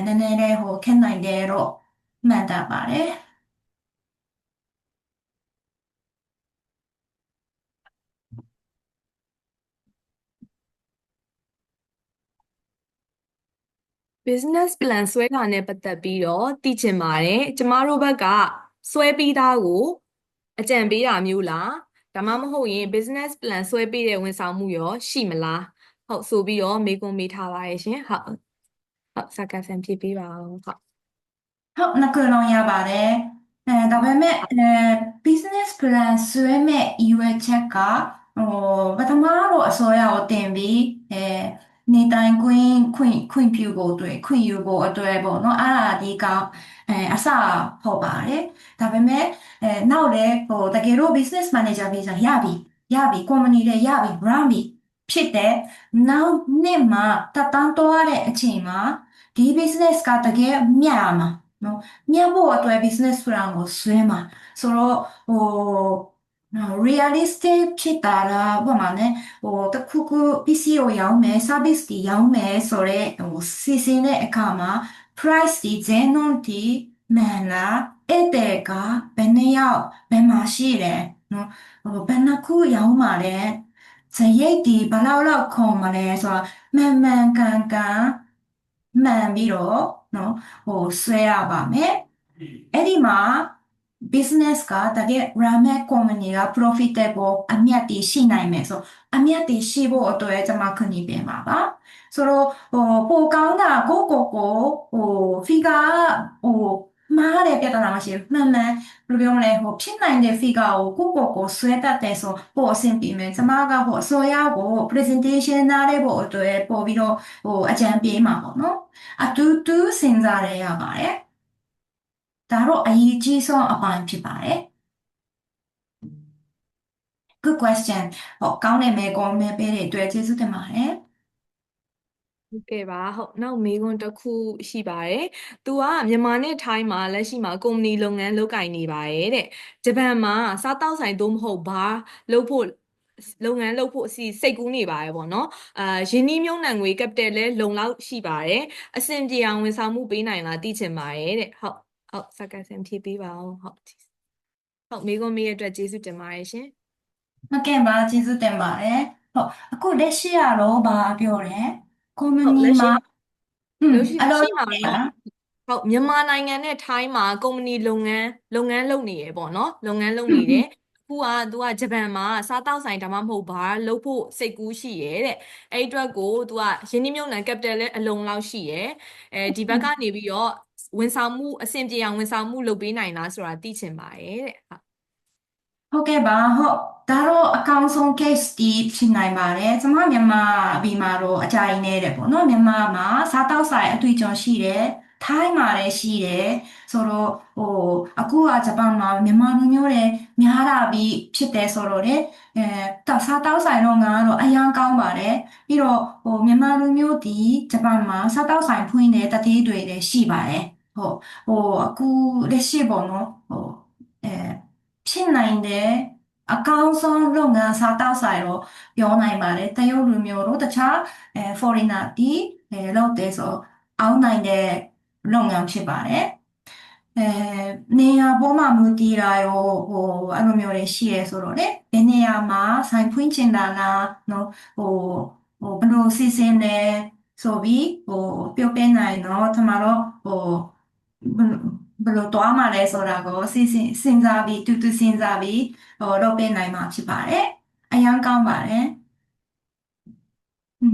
နည်းနည်းလေးခက်နိုင်တယ်တော့မှန်တာပါတယ် business plan ဆွဲတာနဲ့ပတ်သက်ပြီးတော့သိချင်ပါတယ်ကျမတို့ဘက်ကဆွဲပြီးသားကိုအကြံပေးတာမျိုးလားဒါမှမဟုတ်ရင် business plan ဆွဲပေးတဲ့ဝန်ဆောင်မှုရောရှိမလားဟုတ်ဆိုပြီးတော့မေးခွန်းမေးထားပါရဲ့ရှင်ဟုတ်စကားဆန်ဖြေပေးပါဦးဟုတ်ဟုတ်နှစ်ခုလုံးရပါတယ်ဒါပေမဲ့business plan ဆွဲမဲ့ EU ချက်ကပထမတော့အစိုးရကိုတင်ပြီးနေတိုင်ခွင့်ပြုဖို့အတွက်ခွင့်ယူဖို့အတွက်ပေါ့နော်အဲ့ဒါအဓိကအစဟုတ်ပါတယ်ဒါပေမဲ့နောက်လည်းတကယ်တော့ business manager visa ရပြီ company တွေရပြီ run ပြီဖြစ်တဲ့နောက်နှစ်မှာတက်တန်းတိုးရတဲ့အချိန်မှာဒီ business ကတကယ်မြတ်ရမှာနော်မြတ်ဖို့အတွက် business plan ကိုဆွဲမှာဆိုတော့realistic ဖြစ်တာလားဘာမှလည်းတခုခုပစ္စည်းကိုရောင်းမယ် service တွေရောင်းမယ်ဆိုတော့စီစဉ်တဲ့အခါမှာ price တွေဈေးနှုန်းတွေမှန်လားအဲ့တဲ့ကဘယ်နှစ်ယောက်ဘယ်မှာရှိတယ်နော်ဘယ်နှခုရောင်းမှာလဲဇရိတ်ဒီဘယ်လောက်ခုံမလဲဆိုတာမှန်ကန်မှန်ပြီးတော့နော်ဆွဲရပါမယ်အဲ့ဒီမှာ business ကတကယ် run မဲ့ company က profitable အမြတ်တည်ရှိနိုင်မယ်ဆိုအမြတ်တည်ရှိဖို့အတွက်ကျွန်မခဏပြင်ပါပါဆိုတော့ပိုကောင်းတာကို figure ဟို မှားတယ်ပြဿနာမရှိဘူးမှန်မှန်ဘယ်လိုပြောမလဲဖြစ်နိုင်တဲ့ figure ကိုကိုဆွဲတတ်တယ်ဆိုပို့အဆင်ပြေမယ်ကျမကအစိုးရကို presentation နားတဲ့ဖို့အတွက်ပို့ပြီးတော့အကြံပေးမှာပေါ့နော်အတူတူစဉ်းစားရပါတယ်ဒါတော့အရေးကြီးဆုံးအပိုင်းဖြစ်ပါတယ် good question ကောင်းတဲ့မေးခွန်းပေးတဲ့အတွက်ကျေးဇူးတင်ပါတယ် ဟုတ်ကဲ့ပါဟုတ်နောက်မေးခွန်းတစ်ခုရှိပါတယ်။ तू ကမြန်မာနဲ့ထိုင်းမှာလက်ရှိမှာကုမ္ပဏီလုပ်ငန်းလုပ်ကိုင်နေပါတယ်တဲ့။ဂျပန်မှာစားတောက်ဆိုင်သို့မဟုတ်ဘာလုပ်ဖို့လုပ်ငန်းလုပ်ဖို့စိတ်ကူးနေပါတယ်ပေါ့နော်။ရင်းနှီးမြှုပ်နှံငွေ capital လည်းလုံလောက်ရှိပါတယ်။အဆင်ပြေအောင်ဝန်ဆောင်မှုပေးနိုင်လားသိချင်ပါတယ်တဲ့။ဟုတ်စကားစင်ဖြေပေးပါအောင်ဟုတ်မေးခွန်းမေးရတဲ့အတွက်ကျေးဇူးတင်ပါတယ်ရှင်။ ဟုတ်ကဲ့ပါကျေးဇူးတင်ပါတယ်အခုလက်ရှိကတော့ဘာပြောလဲကုမ္ပဟုတ်ဏီမှာလက်ရှိအလုပ်မှာလုပ်နေရ တော့ဟုတ်မြန်မာနိုင်ငံနဲ့ထိုင်းမှာကုမ္ပဏီလုပ်ငန်းလုပ်နေရပေါ့နော်လုပ်ငန်းလုပ်နေတယ်အခုကသူကဂျပန်မှာစားတောက်ဆိုင်ဒါမှမဟုတ်ဘာလုပ်ဖို့စိတ်ကူးရှိရဲတဲ့အဲ့အတွက်ကိုသူကရင်းနှီးမြှုပ်နှံ capital လည်းအလုံလောက်ရှိရဲဒီဘက်ကနေပြီးတော့ဝန်ဆောင်မှုအဆင်ပြေအောင်ဝန်ဆောင်မှုလုပ်ပေးနိုင်လားဆိုတာသိချင်ပါတယ်တဲ့ဟုတ်ကဲ့ပါဒါတော့အကောင်းဆုံး case တီးဖြစ်နိုင်ပါတယ်ကျွန်မမြန်မာပြည်မှာတော့အကြိုက်နေတယ်ပေါ့နော်မြန်မာမှာစားတောက်ဆိုင်အတွေ့အကြုံရှိတယ်ထိုင်းမှာလည်းရှိတယ်ဆိုတော့အခုကဂျပန်မှာမြန်မာလူမျိုးတွေများလာပြီးဖြစ်တယ်ဆိုတော့လေစားတောက်ဆိုင်တော့ငါကတော့အရန်ကောင်းပါတယ်ပြီးတော့မြန်မာလူမျိုးဒီဂျပန်မှာစားတောက်ဆိုင်ဖွင့်တဲ့တတိတွေလည်းရှိပါတယ်အခုလက်ရှိပေါ့နော်အဲ ဖြစ်နိုင်တဲ့အကောင်းဆုံးလုပ်ငန်းစားတောက်ဆိုင်တော့ပြောနိုင်ပါတယ်တရုတ်လူမျိုးတို့တခြားforeigner ဒီလုပ်တယ်ဆိုအောင်းနိုင်တဲ့လုပ်ငန်းဖြစ်ပါတယ်အဲနေရာပေါ်မှာမူတည်တာရောအဲ့လိုမျိုးတွေရှိရဲဆိုတော့လေဘယ်နေရာမှာဆိုင်ဖွင့်ချင်တာလားနော်ဟိုဘယ်လိုစီစဉ်လဲဆိုပြီးပြောပြနိုင်တော့ကျွန်တော်တို့ဘယ်လိုတွားမှာလဲဆိုတာကိုစဉ်းစားပြီးတူစဉ်းစားပြီးလုပ်ပေးနိုင်မှာဖြစ်ပါတယ်အရန်ကောင်းပါတယ်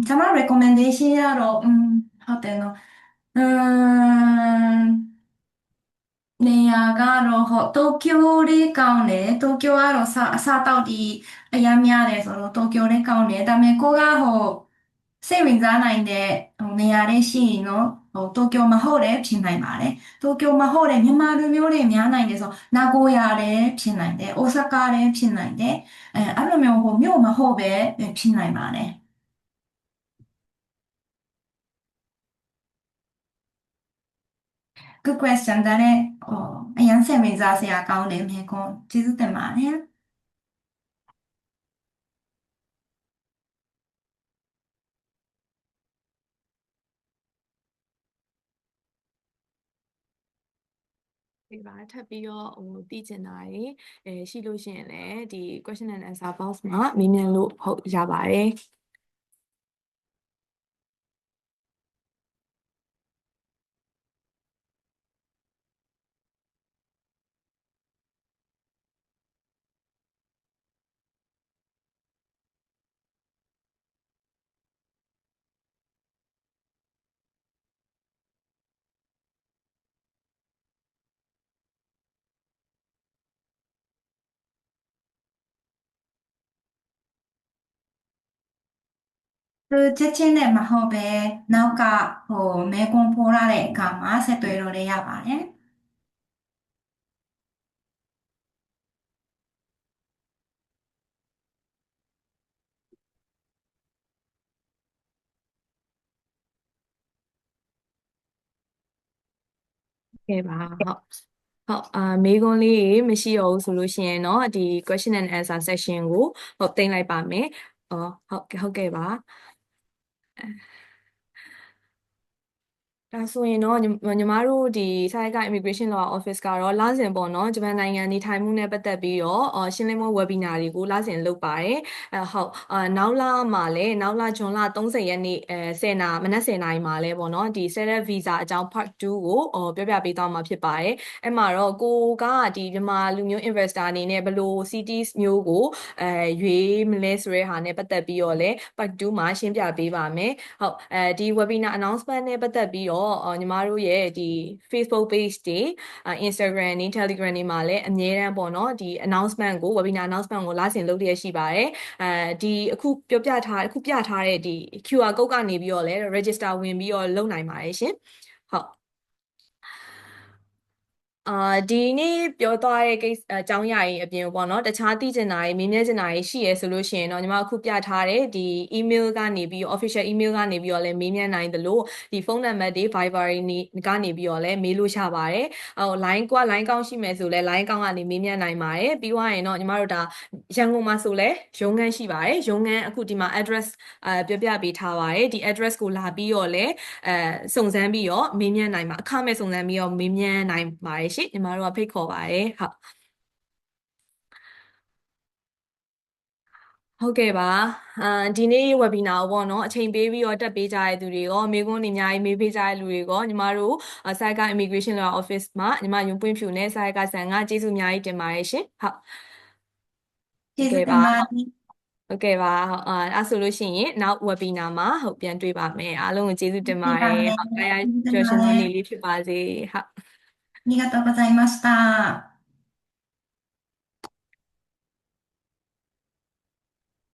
ကျွန်မ recommendation ကတော့ဟုတ်တယ်နော်အမ်နေရာကတော့တိုကျိုလေးကောင်းတယ်တိုကျိုကတော့အစားတောက်ဒီအများများတယ်ဆိုတော့တိုကျိုလေးကောင်းတယ်ဒါပေမဲ့ကိုကစိတ်ဝင်စားနိုင်တဲ့နေရာလေးရှိရင်တော့တိုကျိုမဟုတ်လည်းဖြစ်နိုင်ပါတယ်တိုကျိုမဟုတ်လည်းမြန်မာလူမျိုးတွေများနိုင်တယ်ဆိုနာဂိုယာလည်းဖြစ်နိုင်တယ်အိုဆာကာလည်းဖြစ်နိုင်တယ်အဲ့လိုမျိုးမြို့မဟုတ်ပဲဖြစ်နိုင်ပါတယ် good question ဒါနဲ့အရန်စိတ်ဝင်စားစရာကောင်းတယ်မြေကွန်းကျေးဇူးတင်ပါတယ် ဒီပါထပ်ပြီးတော့သိချင်တာတွေရှိလို့ရှိရင်လည်းဒီ question and answer box မှာမေးမြန်းလို့ဟုတ်ရပါတယ်ချက်ချင်းနဲ့မဟုတ်ပဲနောက်ကမဲကွန်ဖိုးရတဲ့အခါမှာဆက်သွယ်လို့လည်းရပါတယ်ကဲပါဟုတ်မေးခွန်းလေးမရှိတော့ဘူးဆိုလို့ရှိရင်တော့ဒီ question and answer section ကိုဟုတ်တင်လိုက်ပါမယ်ဟုတ်ကဲ့ပါဒါဆိုရင်တော့ညီမတို့ဒီဆိုင်က Immigration Law Office ကတော့လစဉ်ပေါ့နော်ဂျပန်နိုင်ငံနေထိုင်မှုနဲ့ပတ်သက်ပြီးတော့ရှင်းလင်းပွဲ webinar တွေကိုလစဉ်လုပ်ပါတယ်ဟုတ်နောက်လမှာလည်းနောက်လဇွန်လ30ရက်နေ့10နာမနက်10နာရီမှာလည်းပေါ့နော်ဒီ Select Visa အကြောင်း Part 2ကိုပြောပြပေးသွားမှာဖြစ်ပါတယ်အဲ့မှာတော့ကိုကဒီမြန်မာလူမျိုး investor အနေနဲ့ဘယ်လို cities မျိုးကိုရွေးမလဲဆိုတဲ့ဟာနဲ့ပတ်သက်ပြီးတော့လည်း Part 2မှာရှင်းပြပေးပါမယ်ဟုတ်ဒီ webinar announcement နဲ့ပတ်သက်ပြီးတော့ တော့ညီမတို့ရဲ့ဒီ Facebook page တွေInstagram တွေ Telegram တွေမှာလည်းအမြဲတမ်းပေါ့နော်ဒီ announcement ကို webinar announcement ကိုလာဆင်လုပ်လျက်ရှိပါတယ်ဒီအခုပြထားတဲ့ဒီ QR code ကနေပြီးတော့လည်း register ဝင်ပြီးတော့လုပ်နိုင်ပါတယ်ရှင်ဟုတ်ဒီနေ့ပြောသွားတဲ့ကိစ္စအကြောင်းအရာကြီးအပြင်ပေါ့နော်တခြားသိချင်တာတွေမေးမြန်းချင်တာတွေရှိရဆိုလို့ရှိရင်တော့ညီမအခုပြထားတဲ့ဒီ email ကနေပြီး official email ကနေပြီးတော့လည်းမေးမြန်းနိုင်သလိုဒီဖုန်းနံပါတ်တွေ Viber တွေကနေပြီးတော့လည်းမေးလို့ရပါတယ်line ကောင်းရှိမယ်ဆိုလဲ line ကောင်းကနေမေးမြန်းနိုင်ပါတယ်ပြီးသွားရင်တော့ညီမတို့ဒါရန်ကုန်မှာဆိုလဲရုံးခန်းရှိပါတယ်ရုံးခန်းအခုဒီမှာ address ပြပေးထားပါတယ်ဒီ address ကိုလာပြီးတော့လဲစုံစမ်းပြီးတော့မေးမြန်းနိုင်ပါအခမဲ့စုံစမ်းပြီးတော့မေးမြန်းနိုင်ပါတယ်ရှင်ညီမတို့ကဖိတ်ခေါ်ပါတယ်ဟုတ်ကဲ့ပါဒီနေ့ webinar ကိုပေါ့နော်အချိန်ပေးပြီးတော့တက်ပေးကြတဲ့သူတွေရောမေးခွန်းတွေအများကြီးမေးပေးကြတဲ့လူတွေရောညီမတို့Sayaka Immigration Law Office မှာညီမရုံးပွင့်ဖြူနဲ့Sayakaဆန်ကကျေးဇူးအများကြီးတင်ပါတယ်ရှင်ဟုတ်ကျေးဇူးတင်ပါတယ်ဟုတ်ကဲ့ပါအဲ့ဆိုလို့ရှိရင်နောက် webinar မှာဟုတ်ပြန်တွေ့ပါမယ်အားလုံးကိုကျေးဇူးတင်ပါတယ်ဟုတ်အားရပျော်ရွှင်တဲ့နေ့လေးဖြစ်ပါစေဟုတ်ありがとうございました。